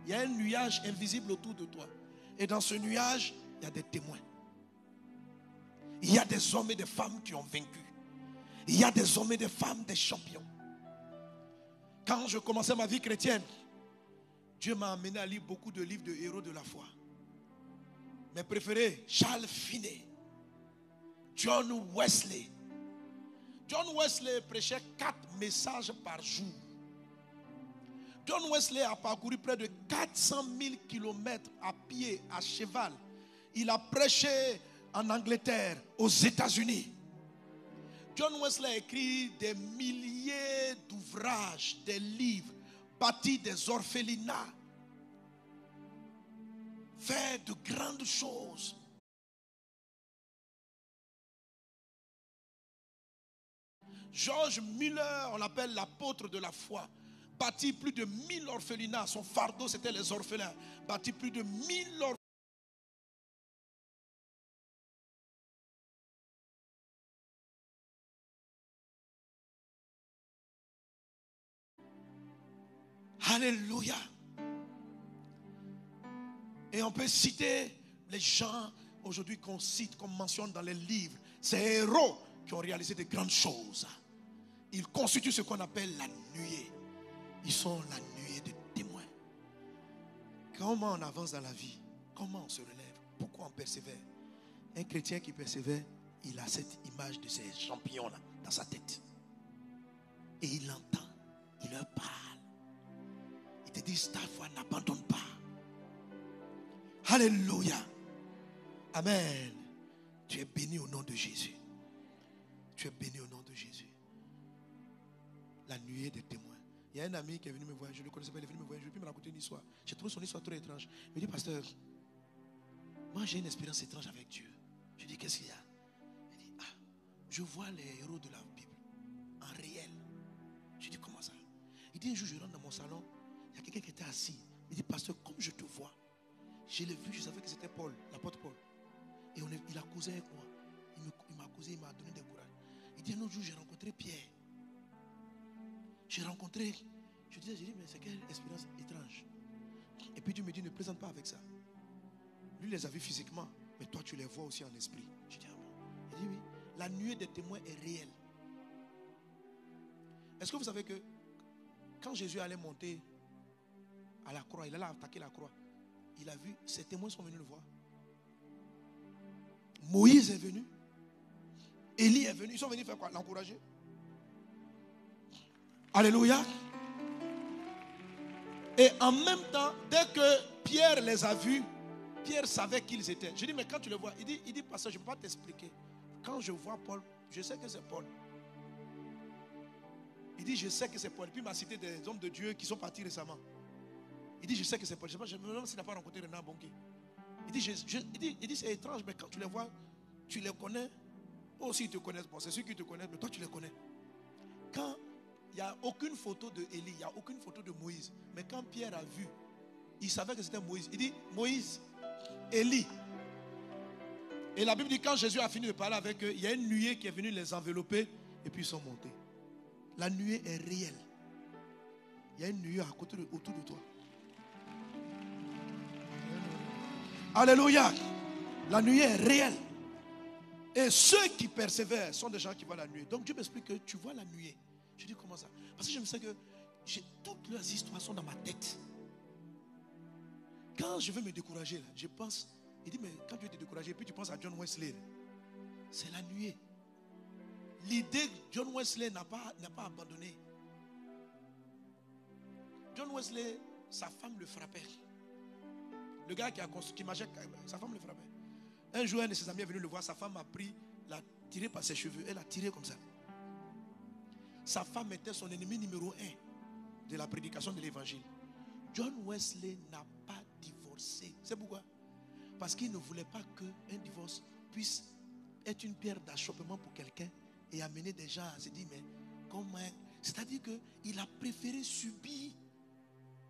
il y a un nuage invisible autour de toi. Et dans ce nuage, il y a des témoins. Il y a des hommes et des femmes qui ont vaincu. Il y a des hommes et des femmes, des champions. Quand je commençais ma vie chrétienne, Dieu m'a amené à lire beaucoup de livres de héros de la foi. Mes préférés, Charles Finney, John Wesley. John Wesley prêchait 4 messages par jour. John Wesley a parcouru près de 400 000 kilomètres à pied, à cheval. Il a prêché en Angleterre, aux États-Unis. John Wesley a écrit des milliers d'ouvrages, des livres, bâti des orphelinats, fait de grandes choses. George Muller, on l'appelle l'apôtre de la foi, bâtit plus de 1000 orphelinats. Son fardeau, c'était les orphelins. Bâtit plus de 1000 orphelinats. Alléluia. Et on peut citer les gens aujourd'hui qu'on cite, qu'on mentionne dans les livres. Ces héros qui ont réalisé de grandes choses. Ils constituent ce qu'on appelle la nuée. Ils sont la nuée de témoins. Comment on avance dans la vie? Comment on se relève? Pourquoi on persévère? Un chrétien qui persévère, il a cette image de ces champions-là dans sa tête. Et il l'entend, il leur parle. Il te dit, ta foi, n'abandonne pas. Alléluia. Amen. Tu es béni au nom de Jésus. Tu es béni au nom de Jésus. La nuée des témoins. Il y a un ami qui est venu me voir, je ne le connaissais pas, il est venu me voir, je vais me raconter une histoire. J'ai trouvé son histoire très étrange. Il me dit, pasteur, moi j'ai une expérience étrange avec Dieu. Je dis, qu'est-ce qu'il y a? Il dit, je vois les héros de la Bible en réel. Je dis, comment ça? Il dit un jour, je rentre dans mon salon, il y a quelqu'un qui était assis. Il dit, pasteur, comme je te vois, je l'ai vu, je savais que c'était Paul, l'apôtre Paul. Et il a causé avec moi. Il m'a causé, il m'a donné des courage. Il dit, un autre jour, j'ai rencontré Pierre. J'ai dit, mais c'est quelle expérience étrange. Et puis Dieu me dit, ne plaisante pas avec ça. Lui, il les a vus physiquement, mais toi, tu les vois aussi en esprit. Je dis, ah bon? Il dit, oui, la nuée des témoins est réelle. Est-ce que vous savez que quand Jésus allait monter à la croix, il allait attaquer la croix, il a vu, ses témoins sont venus le voir. Moïse est venu. Élie est venu. Ils sont venus faire quoi? L'encourager. Alléluia. Et en même temps, dès que Pierre les a vus, Pierre savait qui ils étaient. Je dis, mais quand tu les vois, il dit pasteur, je ne peux pas t'expliquer. Quand je vois Paul, je sais que c'est Paul. Il dit, je sais que c'est Paul. Puis il m'a cité des hommes de Dieu qui sont partis récemment. Il dit, je sais que c'est Paul. Je me demande s'il n'a pas rencontré Renan Bonké. Il dit, c'est étrange, mais quand tu les vois, tu les connais. Eux aussi, ils te connaissent. Bon, c'est ceux qui te connaissent, mais toi, tu les connais. Quand il n'y a aucune photo de Élie, il n'y a aucune photo de Moïse. Mais quand Pierre a vu, il savait que c'était Moïse. Il dit, Moïse, Élie. Et la Bible dit, quand Jésus a fini de parler avec eux, il y a une nuée qui est venue les envelopper et puis ils sont montés. La nuée est réelle. Il y a une nuée autour de toi. Alléluia. La nuée est réelle. Et ceux qui persévèrent sont des gens qui voient la nuée. Donc Dieu m'explique que tu vois la nuée. Je dis comment ça? Parce que je me sais que toutes leurs histoires sont dans ma tête. Quand je veux me décourager, là, je pense. Il dit, mais quand tu veux te décourager, puis tu penses à John Wesley. C'est la nuée. L'idée que John Wesley n'a pas abandonné. John Wesley, sa femme le frappait. Le gars qui marchait, sa femme le frappait. Un jour, un de ses amis est venu le voir. Sa femme a pris, l'a tiré par ses cheveux. Elle a tiré comme ça. Sa femme était son ennemi numéro 1 de la prédication de l'évangile. John Wesley n'a pas divorcé. C'est pourquoi? Parce qu'il ne voulait pas qu'un divorce puisse être une pierre d'achoppement pour quelqu'un et amener des gens à se dire, mais comment? C'est-à-dire qu'il a préféré subir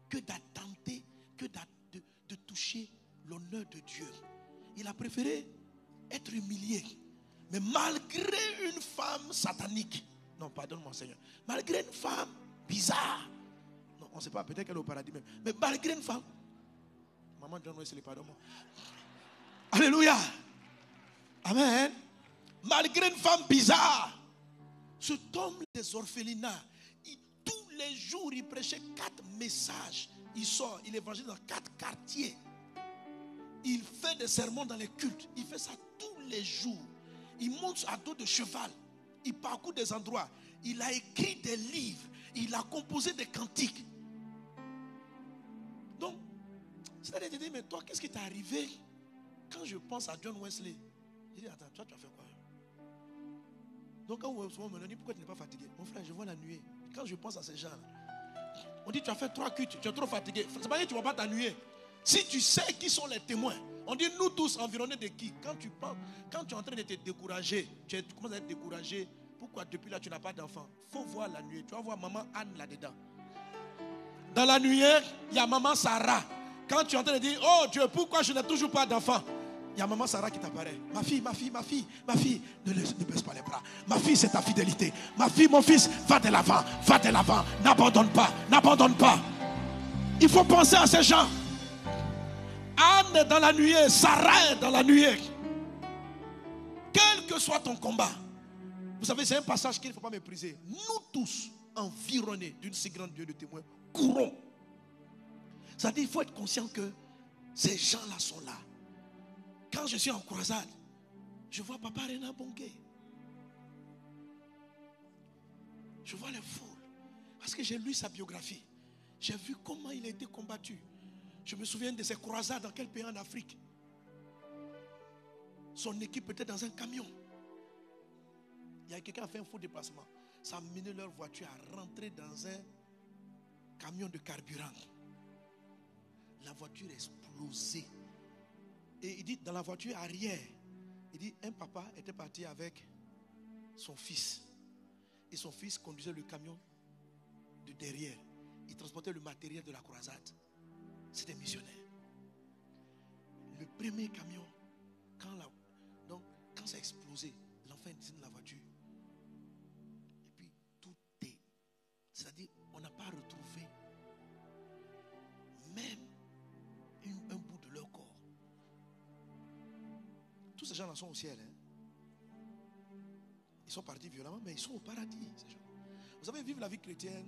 que d'attenter, que de toucher l'honneur de Dieu. Il a préféré être humilié. Mais malgré une femme satanique, non, pardonne-moi Seigneur, malgré une femme bizarre, non, on ne sait pas, peut-être qu'elle est au paradis même, mais malgré une femme, maman John Wesley, pardonne-moi. Alléluia. Amen. Malgré une femme bizarre, cet homme des orphelinats, tous les jours, il prêchait 4 messages. Il sort, il évangélise dans 4 quartiers. Il fait des sermons dans les cultes. Il fait ça tous les jours. Il monte à dos de cheval. Il parcourt des endroits. Il a écrit des livres. Il a composé des cantiques. Donc, c'est-à-dire, je dis, mais toi, qu'est-ce qui t'est arrivé? Quand je pense à John Wesley, je dis, attends, toi, tu as fait quoi? Donc, quand on me dit, pourquoi tu n'es pas fatigué? Mon frère, je vois la nuée. Quand je pense à ces gens-là, on dit, tu as fait 3 cultes, tu es trop fatigué. C'est pas que tu ne vas pas t'ennuyer. Si tu sais qui sont les témoins, on dit, nous tous environnés de qui? Quand tu es en train de te décourager, tu commences à être découragé. Pourquoi depuis là, tu n'as pas d'enfant? Il faut voir la nuée. Tu vas voir maman Anne là-dedans. Dans la nuée, il y a maman Sarah. Quand tu es en train de dire, oh Dieu, pourquoi je n'ai toujours pas d'enfant? Il y a maman Sarah qui t'apparaît. Ma fille, ne baisse pas les bras. Ma fille, c'est ta fidélité. Ma fille, mon fils, va de l'avant, n'abandonne pas. Il faut penser à ces gens. Anne est dans la nuée, Sarah est dans la nuée. Quel que soit ton combat, vous savez, c'est un passage qu'il ne faut pas mépriser. Nous tous, environnés d'une si grande Dieu de témoins, courons. C'est-à-dire, il faut être conscient que ces gens-là sont là. Quand je suis en croisade, je vois Papa Renan Bonké. Je vois les foules. Parce que j'ai lu sa biographie. J'ai vu comment il a été combattu. Je me souviens de ses croisades dans quel pays en Afrique. Son équipe était dans un camion. Il y a quelqu'un qui a fait un faux déplacement. Ça a mené leur voiture à rentrer dans un camion de carburant. La voiture a explosé. Et il dit, dans la voiture arrière, il dit, un papa était parti avec son fils. Et son fils conduisait le camion de derrière. Ils transportaient le matériel de la croisade. C'est des missionnaires. Le premier camion, quand ça a explosé, l'enfant est dans la voiture. Et puis tout est. C'est-à-dire, on n'a pas retrouvé même un bout de leur corps. Tous ces gens-là sont au ciel. Ils sont partis violemment, mais ils sont au paradis. Ces gens. Vous savez, vivre la vie chrétienne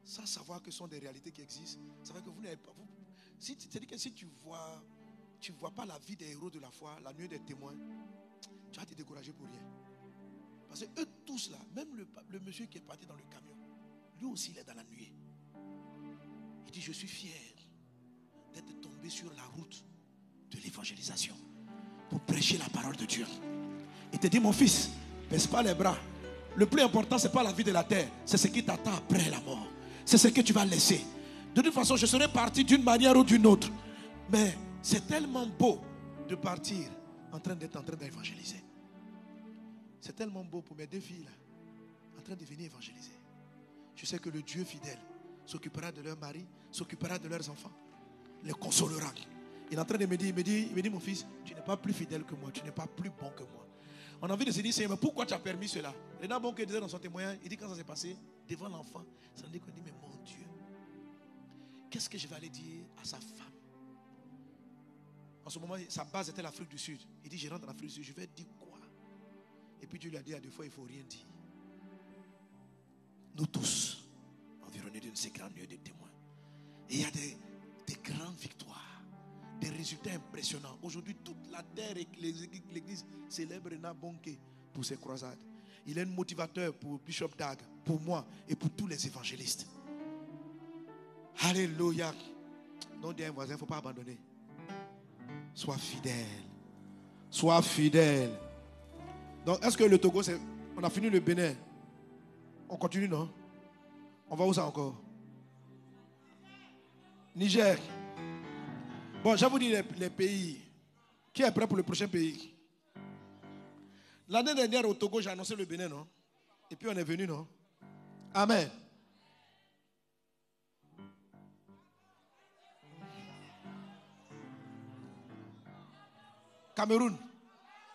sans savoir que ce sont des réalités qui existent. Ça veut dire que vous n'avez pas. C'est-à-dire que si tu vois pas la vie des héros de la foi, la nuée des témoins, tu vas te décourager pour rien. Parce que eux tous là, même le monsieur qui est parti dans le camion, lui aussi il est dans la nuée. Il dit, je suis fier d'être tombé sur la route de l'évangélisation pour prêcher la parole de Dieu. Il te dit, mon fils, baisse pas les bras. Le plus important, ce n'est pas la vie de la terre, c'est ce qui t'attend après la mort. C'est ce que tu vas laisser. De toute façon, je serai parti d'une manière ou d'une autre. Mais c'est tellement beau de partir en train d'évangéliser. C'est tellement beau pour mes deux filles là, en train de venir évangéliser. Je sais que le Dieu fidèle s'occupera de leur mari, s'occupera de leurs enfants, les consolera. Il est en train de me dire, il me dit, mon fils, tu n'es pas plus fidèle que moi, tu n'es pas plus bon que moi. On a envie de se dire, Seigneur, mais pourquoi tu as permis cela? Léna Bonke disait dans son témoignage, il dit quand ça s'est passé, devant l'enfant, ça veut dire qu'on dit, mais mon Dieu, qu'est-ce que je vais aller dire à sa femme? En ce moment, sa base était l'Afrique du Sud. Il dit, je rentre en Afrique du Sud, je vais dire quoi? Et puis Dieu lui a dit à deux fois, il ne faut rien dire. Nous tous, environnés d'une si grande nuée de témoins. Et il y a des grandes victoires, des résultats impressionnants. Aujourd'hui, toute la terre et l'église célèbre Léna Bonke pour ses croisades. Il est un motivateur pour Bishop Dag, pour moi et pour tous les évangélistes. Alléluia. Donc, dis à un voisin, il ne faut pas abandonner. Sois fidèle. Sois fidèle. Donc, est-ce que le Togo, on a fini le Bénin? On continue, non? On va où ça encore? Niger. Bon, je vais vous dire les pays. Qui est prêt pour le prochain pays? L'année dernière au Togo, j'ai annoncé le Bénin, non? Et puis on est venu, non? Amen. Cameroun.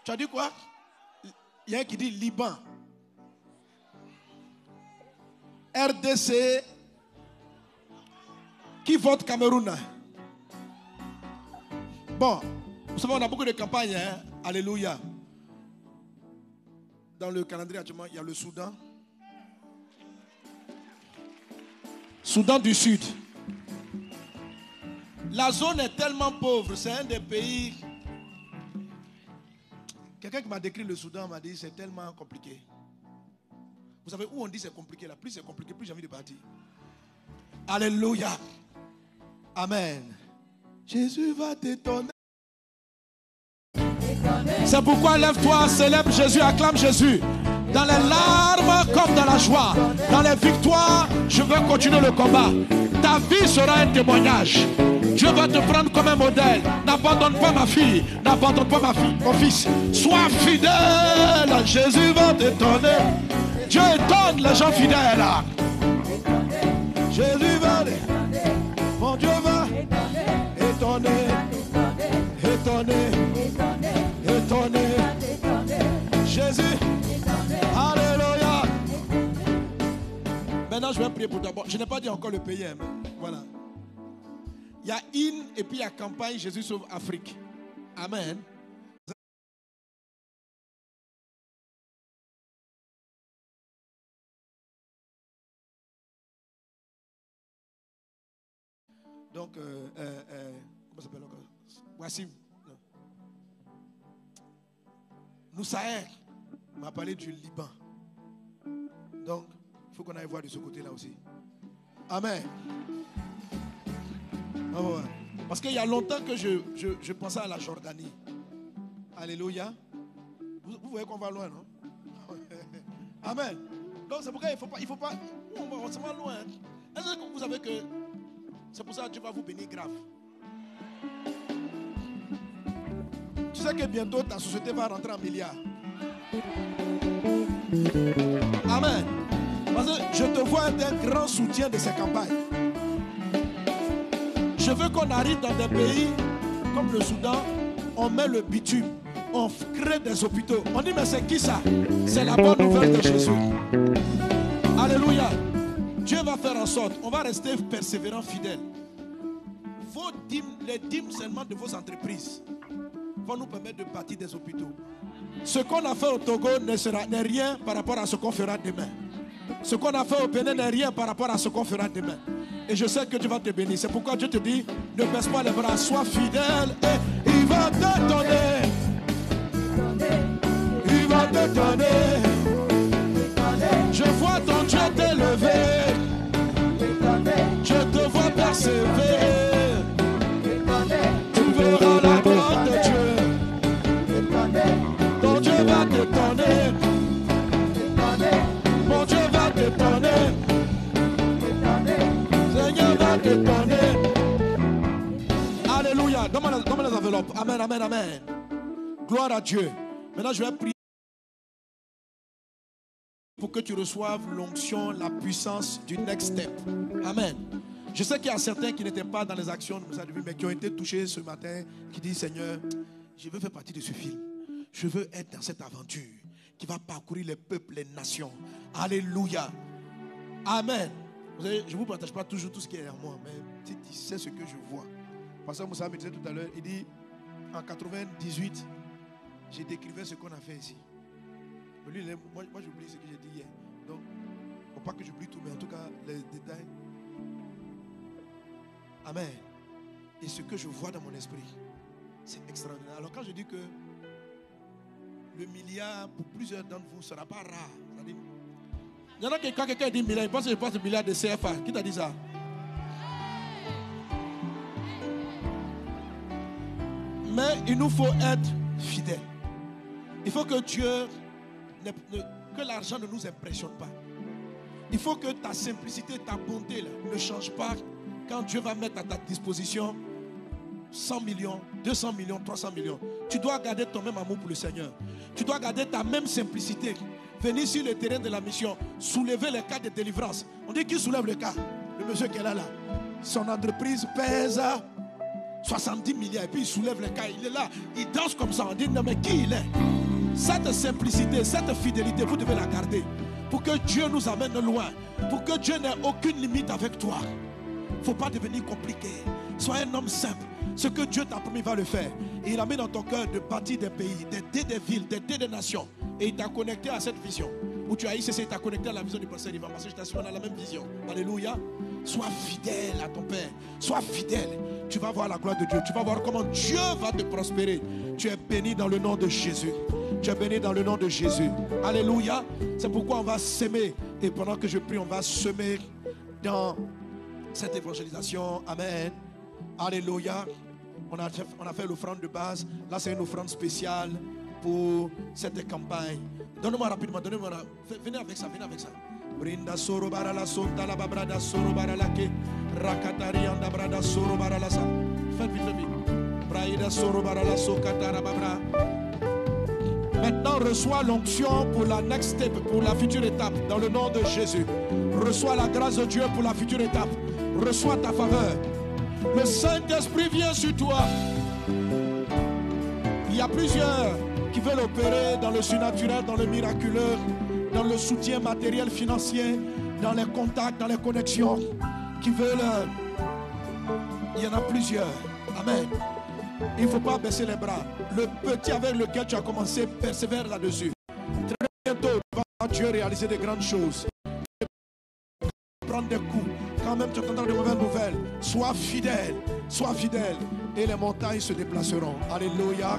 Tu as dit quoi? Il y a un qui dit Liban. RDC. Qui vote Cameroun? Bon, vous savez, on a beaucoup de campagnes. Hein? Alléluia. Dans le calendrier actuellement, il y a le Soudan. Soudan du Sud. La zone est tellement pauvre. C'est un des pays. Quelqu'un qui m'a décrit le Soudan m'a dit c'est tellement compliqué. Vous savez où on dit c'est compliqué là? Plus c'est compliqué, plus j'ai envie de partir. Alléluia. Amen. Jésus va t'étonner. C'est pourquoi lève-toi, célèbre Jésus, acclame Jésus. Dans les larmes comme dans la joie. Dans les victoires, je veux continuer le combat. Ta vie sera un témoignage. Dieu va te prendre comme un modèle. N'abandonne pas ma fille. N'abandonne pas ma fille, mon fils. Sois fidèle. Jésus va t'étonner. Dieu étonne les gens fidèles. Jésus va t'étonner. Mon Dieu va étonner. Étonner. Étonner. Jésus. Alléluia. Maintenant, je vais prier pour toi. Bon, je n'ai pas dit encore le pays. Mais voilà. Il y a IN et puis il y a campagne Jésus sauve Afrique. Amen. Donc, comment ça s'appelle encore? Wassim. Noussaer m'a parlé du Liban. Donc, il faut qu'on aille voir de ce côté-là aussi. Amen. Oh, ouais. Parce qu'il y a longtemps que je pensais à la Jordanie. Alléluia. Vous voyez qu'on va loin, non? Amen. Donc, c'est pourquoi il faut pas. On va loin. Est-ce que vous savez que c'est pour ça que Dieu va vous bénir grave? Tu sais que bientôt ta société va rentrer en milliards. Amen. Parce que je te vois être un grand soutien de ces campagnes. Je veux qu'on arrive dans des pays comme le Soudan, on met le bitume, on crée des hôpitaux. On dit mais c'est qui ça? C'est la bonne nouvelle de Jésus. Alléluia. Dieu va faire en sorte, on va rester persévérant, fidèle. Vos dîmes, les dîmes seulement de vos entreprises vont nous permettre de bâtir des hôpitaux. Ce qu'on a fait au Togo n'est rien par rapport à ce qu'on fera demain. Ce qu'on a fait au Bénin n'est rien par rapport à ce qu'on fera demain. Et je sais que Dieu va te bénir. C'est pourquoi Dieu te dit, ne baisse pas les bras, sois fidèle et il va te donner. Il va te donner. Je vois ton Dieu t'élever. Je te vois persévérer. Tu verras la gloire de Dieu. Ton Dieu va te donner. Mon Dieu va te donner. Seigneur va te donner. Alléluia. Donne-moi les enveloppes. Amen, amen, amen. Gloire à Dieu. Maintenant, je vais prier pour que tu reçoives l'onction, la puissance du next step. Amen. Je sais qu'il y a certains qui n'étaient pas dans les actions de Moussa Deby, mais qui ont été touchés ce matin, qui disent, Seigneur, je veux faire partie de ce film. Je veux être dans cette aventure qui va parcourir les peuples, les nations. Alléluia. Amen. Vous savez, je ne vous partage pas toujours tout ce qui est en moi, mais tu sais ce que je vois. Pasteur Moussa me disait tout à l'heure, il dit, en 98, j'ai décrivé ce qu'on a fait ici. Mais lui, moi j'oublie ce que j'ai dit hier. Donc, il ne faut pas que j'oublie tout, mais en tout cas, les détails. Amen. Et ce que je vois dans mon esprit, c'est extraordinaire. Alors quand je dis que le milliard pour plusieurs d'entre vous ne sera pas rare, c'est-à-dire, il y en a qui, quand quelqu'un dit milliard, il pense que je pense au milliard de CFA. Qui t'a dit ça? Mais il nous faut être fidèles. Il faut que Dieu, que l'argent ne nous impressionne pas. Il faut que ta simplicité, ta bonté là, ne change pas quand Dieu va mettre à ta disposition 100 millions, 200 millions, 300 millions. Tu dois garder ton même amour pour le Seigneur. Tu dois garder ta même simplicité. Venir sur le terrain de la mission, soulever les cas de délivrance. On dit qui soulève le cas? Le monsieur qui est là. Son entreprise pèse 70 milliards et puis il soulève le cas. Il est là, il danse comme ça. On dit non mais qui il est? Cette simplicité, cette fidélité, vous devez la garder pour que Dieu nous amène loin, pour que Dieu n'ait aucune limite avec toi. Il ne faut pas devenir compliqué. Sois un homme simple. Ce que Dieu t'a promis, va le faire. Et il a mis dans ton cœur de bâtir des pays, d'aider des villes, d'aider des nations. Et il t'a connecté à cette vision. Où tu as ICC, il t'a connecté à la vision du pasteur Ivan. Parce que je t'assure, on a la même vision. Alléluia. Sois fidèle à ton Père. Sois fidèle. Tu vas voir la gloire de Dieu. Tu vas voir comment Dieu va te prospérer. Tu es béni dans le nom de Jésus. Tu es béni dans le nom de Jésus. Alléluia. C'est pourquoi on va s'aimer. Et pendant que je prie, on va semer dans cette évangélisation. Amen. Alléluia. On a fait l'offrande de base. Là, c'est une offrande spéciale pour cette campagne. Donne-moi rapidement. Venez avec ça. Brinda soro barala sonta la babrada soro barala ke rakatari anda brada soro barala sa. Faites vite. Braïda soro barala sokatara babra. Maintenant, reçois l'onction pour la next step, pour la future étape, dans le nom de Jésus. Reçois la grâce de Dieu pour la future étape. Reçois ta faveur. Le Saint-Esprit vient sur toi. Il y a plusieurs qui veulent opérer dans le surnaturel, dans le miraculeux, dans le soutien matériel, financier, dans les contacts, dans les connexions, qui veulent... Il y en a plusieurs. Amen. Il ne faut pas baisser les bras. Le petit avec lequel tu as commencé, persévère là-dessus. Très bientôt, Dieu réaliser des grandes choses. Prendre des coups. Quand même tu entendras de mauvaises nouvelles. Sois fidèle. Et les montagnes se déplaceront. Alléluia.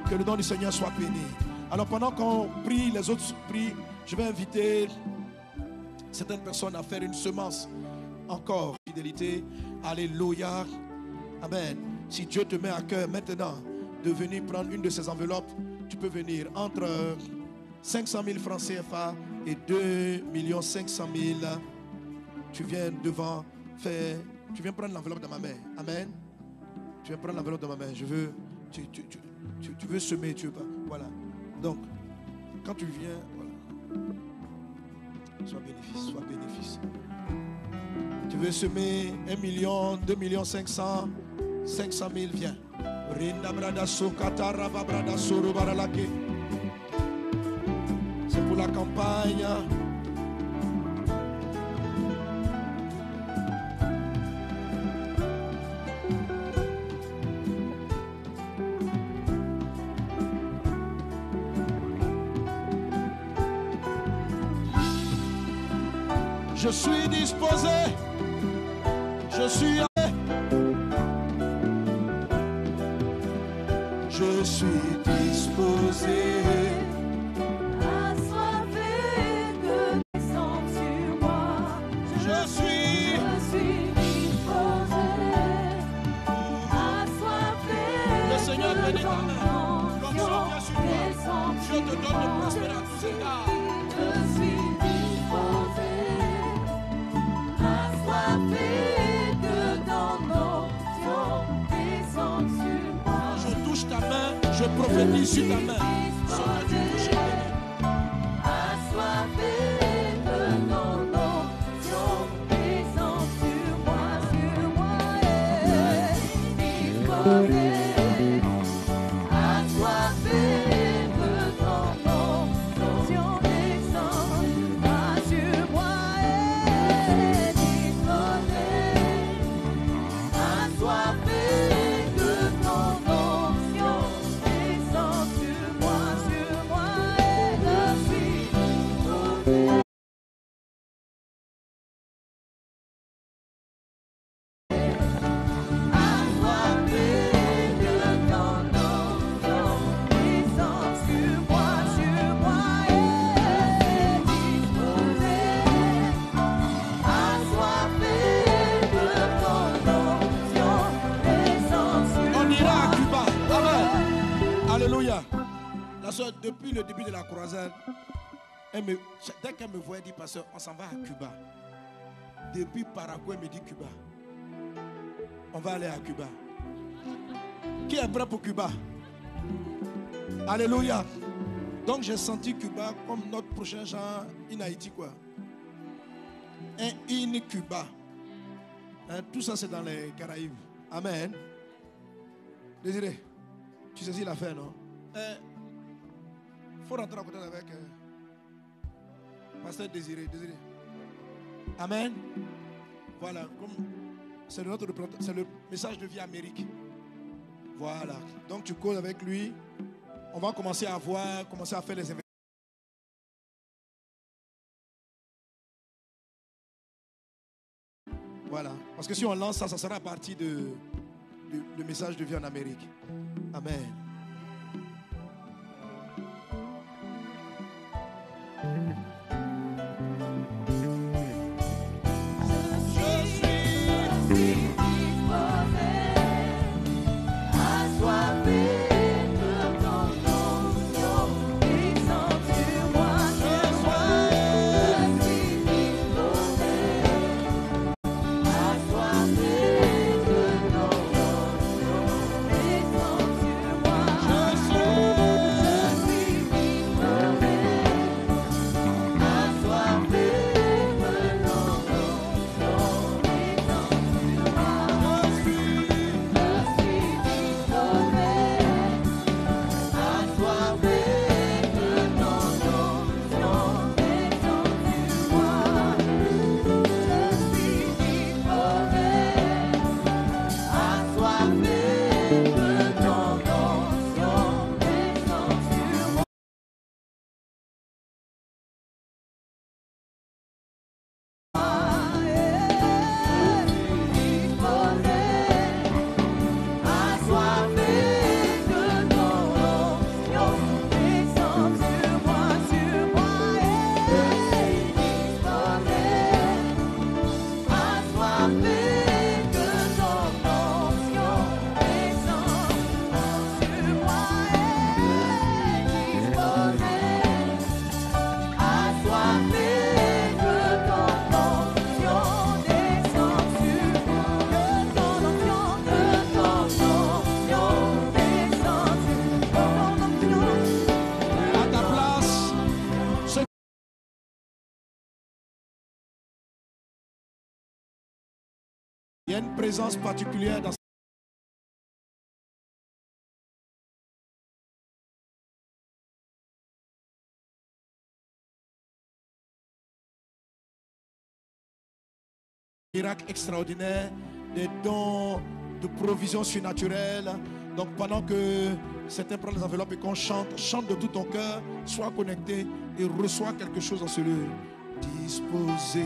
Que le nom du Seigneur soit béni. Alors pendant qu'on prie, les autres prient, je vais inviter certaines personnes à faire une semence. Encore fidélité. Alléluia. Amen. Si Dieu te met à cœur maintenant de venir prendre une de ces enveloppes, tu peux venir entre 500 000 francs CFA et 2 500 000. Tu viens devant faire, tu viens prendre l'enveloppe de ma main. Amen. Tu viens prendre l'enveloppe de ma main. Je veux, tu veux semer, tu veux pas. Voilà. Donc, quand tu viens, voilà. Sois bénéfice, sois bénéfice. Tu veux semer 1 million, 2 millions 500, 500 000, viens. C'est pour la campagne. Je suis disposé. Je suis disposé. Assoiffé de descendre sur moi. Je suis disposé. Assoiffé le Seigneur de bénit ta ton main. L'onction vient sur toi. Je te donne de prospérer à tous égards. Je suis disposé. Assoiffé de ton onction descendre sur moi. Je touche ta main, je prophétise sur ta main. Ce que tu touches est béni. Assoiffé de ton onction descendre sur moi, disposé. Assoiffé de ton onction descendre sur moi, disposé. Assoiffé de ton onction descendre sur moi, je suis disposé. Assoiffé de ton onction descendre sur moi, disposé. Assoiffé de ton onction descendre sur moi. On ira à Cuba. Amen. Alléluia. La soeur, depuis le début de la croisade, dès qu'elle me voit, elle dit, pasteur, on s'en va à Cuba. Depuis Paraguay, elle me dit Cuba. On va aller à Cuba. Qui est prêt pour Cuba? Alléluia. Donc j'ai senti Cuba comme notre prochain genre in Haïti, quoi. Un in Cuba. Hein, tout ça c'est dans les Caraïbes. Amen. Désiré, tu saisis l'affaire, non? Faut rentrer en contact avec Pasteur Désiré. Amen. Voilà, comme c'est le message de vie Amérique. Voilà. Donc tu causes avec lui. On va commencer à faire les événements. Voilà. Parce que si on lance ça, ça sera partie du message de vie en Amérique. Amen. a une présence particulière dans miracles extraordinaires, des dons de provision surnaturelle. Donc pendant que certains prennent les enveloppes et qu'on chante, chante de tout ton cœur, sois connecté et reçois quelque chose dans ce lieu. Disposé.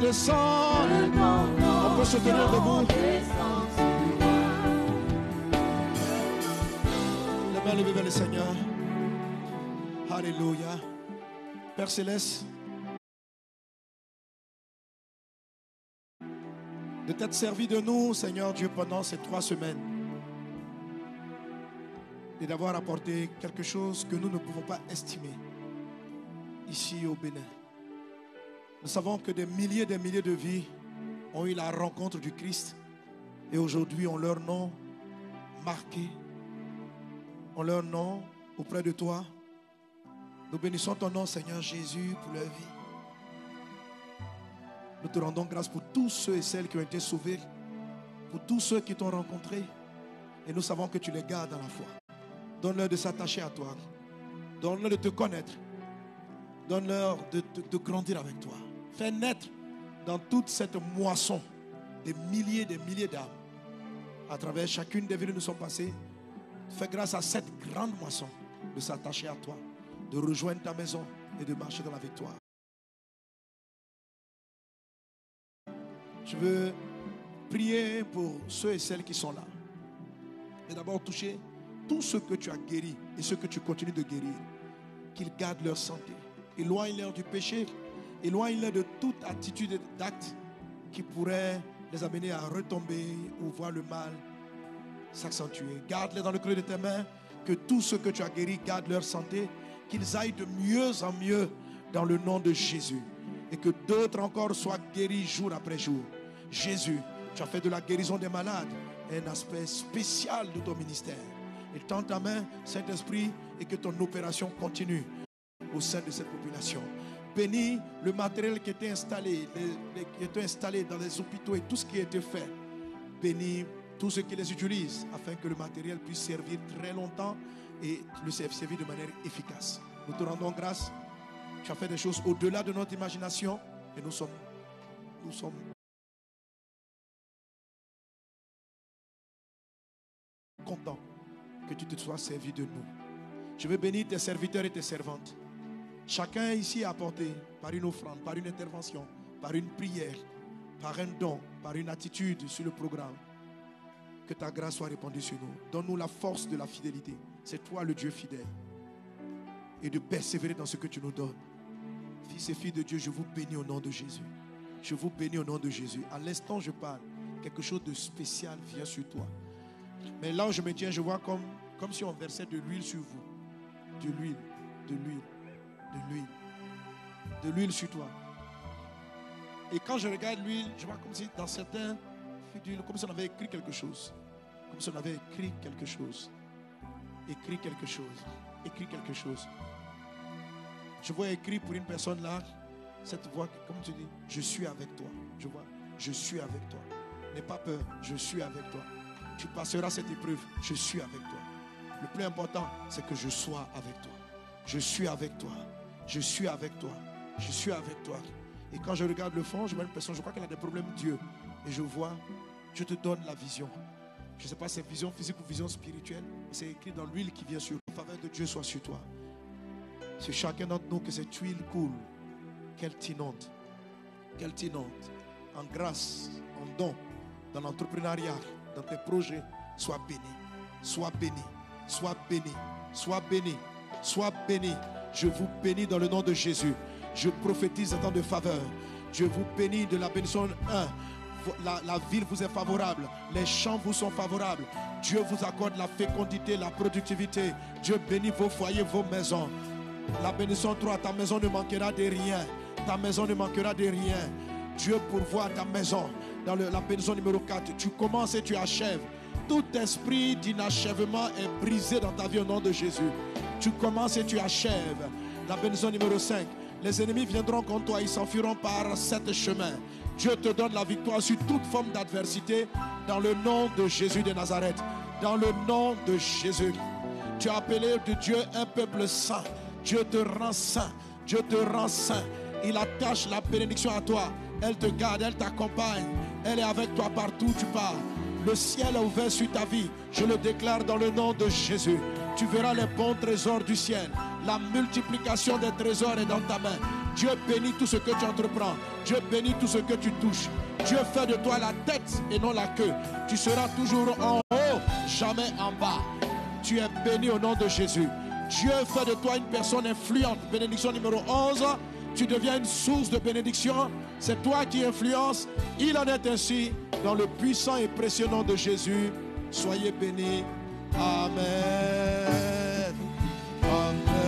Descend. On peut se tenir debout. Les mains levées vers le Seigneur. Alléluia. Père Céleste, de t'être servi de nous, Seigneur Dieu, pendant ces 3 semaines. Et d'avoir apporté quelque chose que nous ne pouvons pas estimer ici au Bénin. Nous savons que des milliers de vies ont eu la rencontre du Christ et aujourd'hui ont leur nom marqué, ont leur nom auprès de toi. Nous bénissons ton nom, Seigneur Jésus, pour leur vie. Nous te rendons grâce pour tous ceux et celles qui ont été sauvés, pour tous ceux qui t'ont rencontré. Et nous savons que tu les gardes dans la foi. Donne-leur de s'attacher à toi. Donne-leur de te connaître. Donne-leur de grandir avec toi. Fais naître dans toute cette moisson des milliers d'âmes. À travers chacune des villes où nous sommes passés, fais grâce à cette grande moisson de s'attacher à toi, de rejoindre ta maison et de marcher dans la victoire. Je veux prier pour ceux et celles qui sont là. Et d'abord toucher tous ceux que tu as guéris et ceux que tu continues de guérir. Qu'ils gardent leur santé. Éloigne-les du péché. Éloigne-les de toute attitude et d'acte qui pourrait les amener à retomber ou voir le mal s'accentuer. Garde-les dans le creux de tes mains. Que tous ceux que tu as guéris gardent leur santé. Qu'ils aillent de mieux en mieux dans le nom de Jésus. Et que d'autres encore soient guéris jour après jour. Jésus, tu as fait de la guérison des malades un aspect spécial de ton ministère. Et tends ta main, Saint-Esprit, et que ton opération continue au sein de cette population. Bénis le matériel qui était installé, qui était installé dans les hôpitaux et tout ce qui a été fait. Bénis tous ceux qui les utilisent afin que le matériel puisse servir très longtemps et le servir de manière efficace. Nous te rendons grâce. Tu as fait des choses au-delà de notre imagination et nous sommes contents que tu te sois servi de nous. Je veux bénir tes serviteurs et tes servantes. Chacun ici a apporté par une offrande, par une intervention, par une prière, par un don, par une attitude sur le programme. Que ta grâce soit répandue sur nous. Donne-nous la force de la fidélité. C'est toi le Dieu fidèle. Et de persévérer dans ce que tu nous donnes. Fils et filles de Dieu, je vous bénis au nom de Jésus. Je vous bénis au nom de Jésus. À l'instant où je parle, quelque chose de spécial vient sur toi. Mais là où je me tiens, je vois comme si on versait de l'huile sur vous. De l'huile, de l'huile, de l'huile. De l'huile sur toi. Et quand je regarde l'huile, je vois comme si dans certains fûts d'huile, comme si on avait écrit quelque chose. Comme si on avait écrit quelque chose. Écrit quelque chose. Écrit quelque chose. Je vois écrit pour une personne là, cette voix, comme tu dis, je suis avec toi. Je vois, je suis avec toi. N'aie pas peur, je suis avec toi. Tu passeras cette épreuve, je suis avec toi. Le plus important, c'est que je sois avec toi. Je suis avec toi. Je suis avec toi. Je suis avec toi. Et quand je regarde le fond, je vois une personne, je crois qu'elle a des problèmes Dieu. Et je vois, je te donne la vision. Je ne sais pas si c'est vision physique ou vision spirituelle, mais c'est écrit dans l'huile qui vient sur la faveur de Dieu soit sur toi. C'est chacun d'entre nous que cette huile coule. Qu'elle t'inonde. Qu'elle t'inonde. En grâce, en don, dans l'entrepreneuriat, dans tes projets, sois béni. Sois béni. Sois béni. Sois béni. Sois béni. Je vous bénis dans le nom de Jésus. Je prophétise un temps de faveur. Je vous bénis de la bénédiction 1. La ville vous est favorable. Les champs vous sont favorables. Dieu vous accorde la fécondité, la productivité. Dieu bénit vos foyers, vos maisons. La bénédiction 3, ta maison ne manquera de rien. Ta maison ne manquera de rien. Dieu pourvoit ta maison. Dans la bénédiction numéro 4, tu commences et tu achèves. Tout esprit d'inachèvement est brisé dans ta vie au nom de Jésus. Tu commences et tu achèves. La bénédiction numéro 5, les ennemis viendront contre toi, ils s'enfuiront par 7 chemins. Dieu te donne la victoire sur toute forme d'adversité dans le nom de Jésus de Nazareth. Dans le nom de Jésus. Tu as appelé de Dieu un peuple saint. Dieu te rend saint. Dieu te rend saint. Il attache la bénédiction à toi. Elle te garde, elle t'accompagne. Elle est avec toi partout où tu pars. Le ciel est ouvert sur ta vie. Je le déclare dans le nom de Jésus. Tu verras les bons trésors du ciel. La multiplication des trésors est dans ta main. Dieu bénit tout ce que tu entreprends. Dieu bénit tout ce que tu touches. Dieu fait de toi la tête et non la queue. Tu seras toujours en haut, jamais en bas. Tu es béni au nom de Jésus. Dieu fait de toi une personne influente. Bénédiction numéro 11. Tu deviens une source de bénédiction. C'est toi qui influences. Il en est ainsi dans le puissant et précieux nom de Jésus. Soyez bénis. Amen. Amen.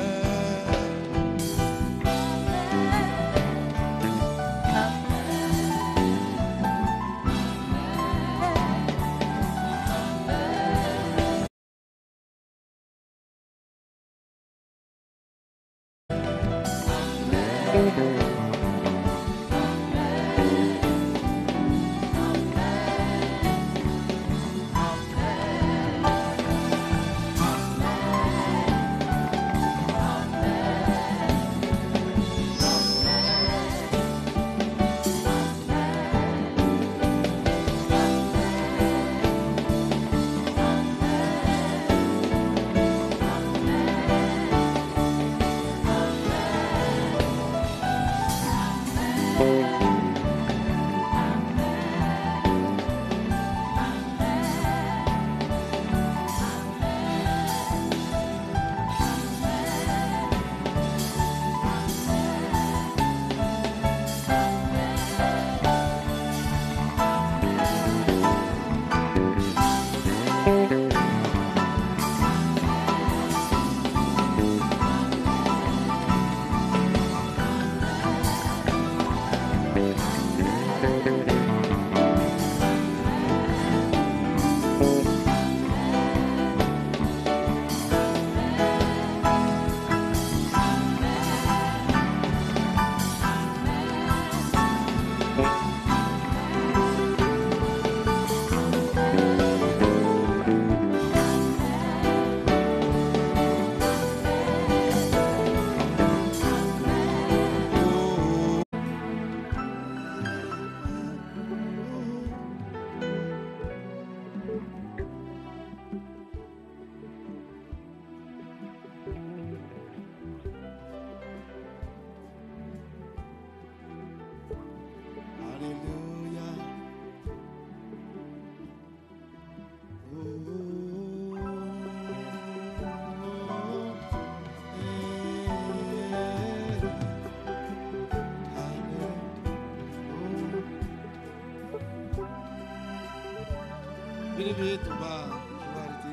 Vite, on va arrêter.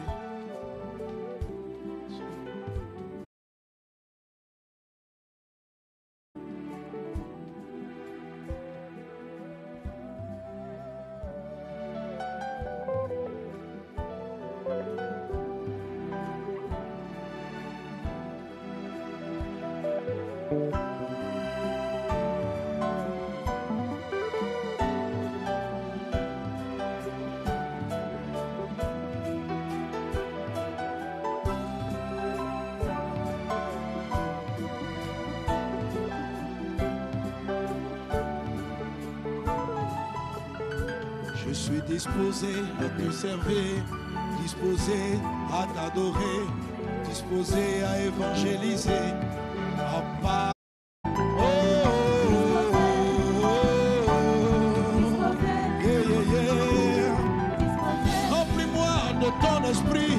Je suis disposé à te servir, disposé à t'adorer, disposé à évangéliser. À part... Remplis-moi de ton esprit,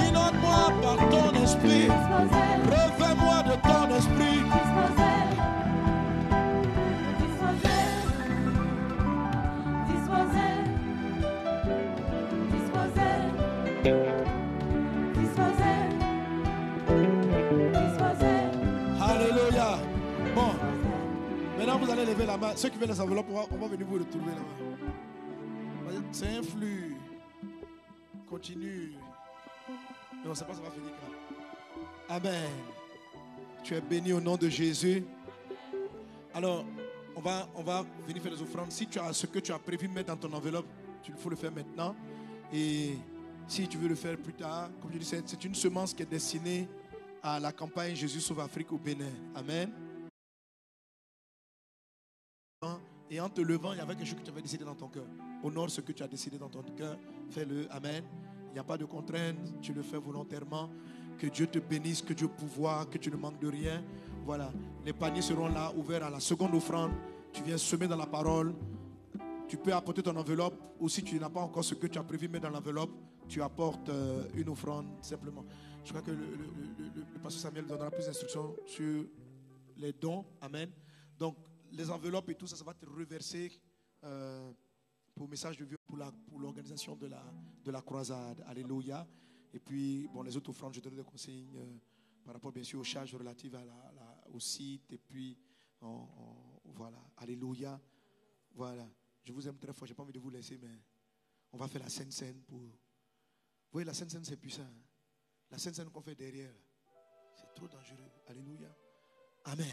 inonde-moi par ton esprit, revêt-moi de ton esprit. Alléluia. Bon, maintenant vous allez lever la main. Ceux qui veulent les enveloppes, on va venir vous retrouver là-bas. C'est un flux continu. Mais on ne sait pas si ça va finir quand. Amen. Tu es béni au nom de Jésus. Alors, on va venir faire les offrandes. Si tu as ce que tu as prévu mettre dans ton enveloppe, il faut le faire maintenant. Et si tu veux le faire plus tard, comme je dis, c'est une semence qui est destinée à la campagne Jésus sauve Afrique au Bénin. Amen. Et en te levant, il y avait quelque chose que tu avais décidé dans ton cœur. Honore ce que tu as décidé dans ton cœur. Fais-le. Amen. Il n'y a pas de contrainte. Tu le fais volontairement. Que Dieu te bénisse, que Dieu pourvoie, que tu ne manques de rien. Voilà. Les paniers seront là, ouverts à la seconde offrande. Tu viens semer dans la parole. Tu peux apporter ton enveloppe. Ou si tu n'as pas encore ce que tu as prévu mettre dans l'enveloppe, tu apportes une offrande simplement. Je crois que le pasteur Samuel donnera plus d'instructions sur les dons. Amen. Donc, les enveloppes et tout ça, ça va te reverser pour message de vie pour l'organisation de la croisade. Alléluia. Et puis, bon, les autres offrandes, je donne des consignes par rapport, bien sûr, aux charges relatives au site. Et puis, voilà. Alléluia. Voilà. Je vous aime très fort. Je n'ai pas envie de vous laisser, mais on va faire la Sainte Seine pour... Vous voyez, la Sainte Seine, c'est puissant. Hein? La Sainte Seine qu'on fait derrière, c'est trop dangereux. Alléluia. Amen.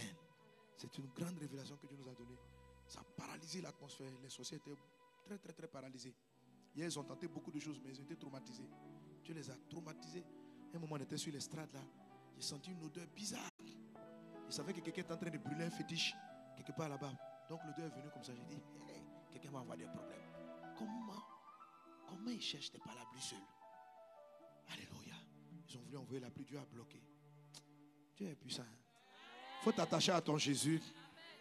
C'est une grande révélation que Dieu nous a donnée. Ça a paralysé l'atmosphère. Les sorciers étaient très, très, très paralysés. Hier, ils ont tenté beaucoup de choses, mais ils ont été traumatisés. Dieu les a traumatisés. À un moment, on était sur l'estrade là. J'ai senti une odeur bizarre. Je savais que quelqu'un était en train de brûler un fétiche quelque part là-bas. Donc l'odeur est venue comme ça. J'ai dit, hey, quelqu'un va avoir des problèmes. Comment ils cherchent des parapluies seuls? Alléluia. Ils ont voulu envoyer la pluie. Dieu a bloqué. Dieu est puissant. Il faut t'attacher à ton Jésus.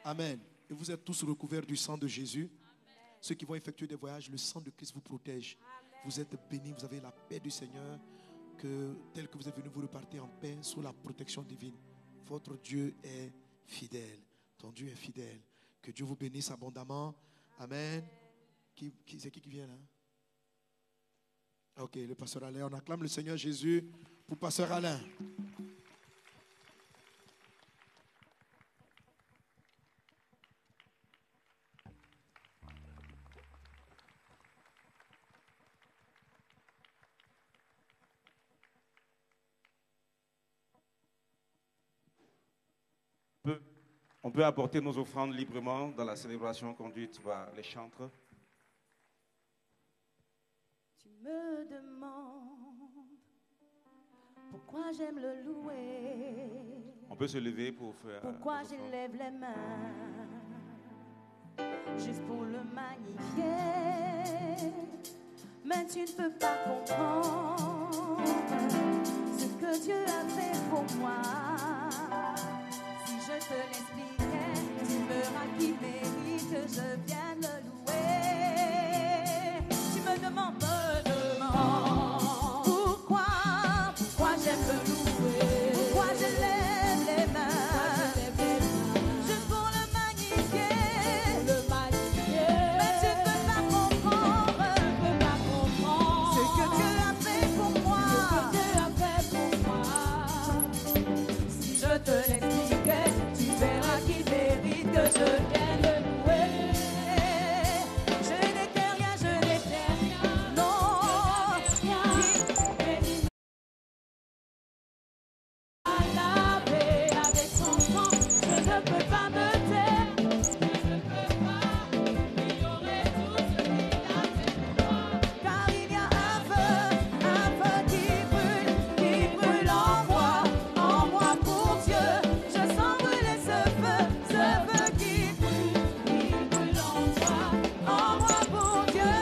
Amen. Et vous êtes tous recouverts du sang de Jésus. Ceux qui vont effectuer des voyages, le sang de Christ vous protège. Vous êtes bénis, vous avez la paix du Seigneur. Tel que vous êtes venu, vous repartez en paix sous la protection divine. Votre Dieu est fidèle. Ton Dieu est fidèle. Que Dieu vous bénisse abondamment. Amen. C'est qui vient là? Ok, le pasteur Alain. On acclame le Seigneur Jésus pour pasteur Alain. On peut apporter nos offrandes librement dans la célébration conduite par les chantres. Tu me demandes pourquoi j'aime le louer. On peut se lever pour faire. Pourquoi j'élève les mains juste pour le magnifier. Mais tu ne peux pas comprendre ce que Dieu a fait pour moi. Si je te l'expliquais, tu verras qu'il mérite que je vienne le louer. Tu me demandes pourquoi j'aime le louer. Pourquoi je lève les mains juste pour le magnifier. Mais tu ne peux pas comprendre ce que Dieu a fait pour moi. Si je te l'expliquais, tu verras qu'il mérite que je vienne le louer. Je n'étais rien, non. À laver avec son sang, je ne peux pas me taire. Ignorer tout ce qu'il a fait pour moi. Car il y a un feu qui brûle en moi pour Dieu. Je sens brûler ce feu qui brûle en moi pour Dieu.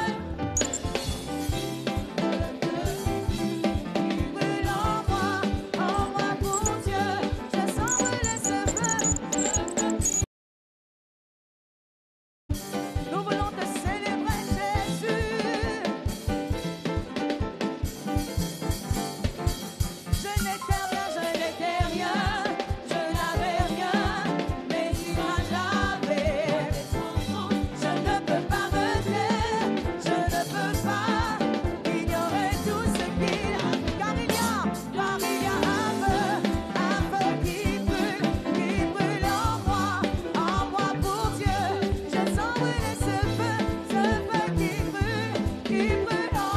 Brûle en moi pour Dieu. Je sens brûler ce feu. Nous voulons te célébrer, Jésus. Je n'étais rien, je n'avais rien, mais il m'a lavé. Je ne peux pas me taire, je ne peux pas ignorer tout ce qu'il a. Car il y a un feu qui brûle en moi pour Dieu. Je sens brûler ce feu qui brûle en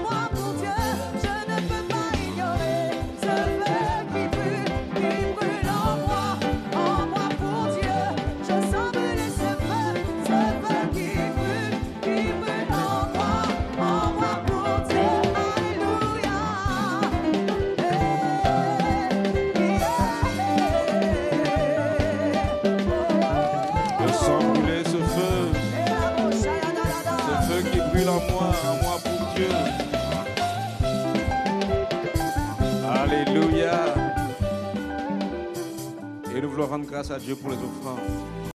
moi pour Dieu. Je ne peux pas ignorer ce feu qui brûle en moi pour Dieu. Je sens brûler ce feu qui brûle en moi pour Dieu. Alléluia. Je sens brûler ce feu qui brûle en moi pour Dieu. Alléluia. Et nous voulons rendre grâce à Dieu pour les offrandes.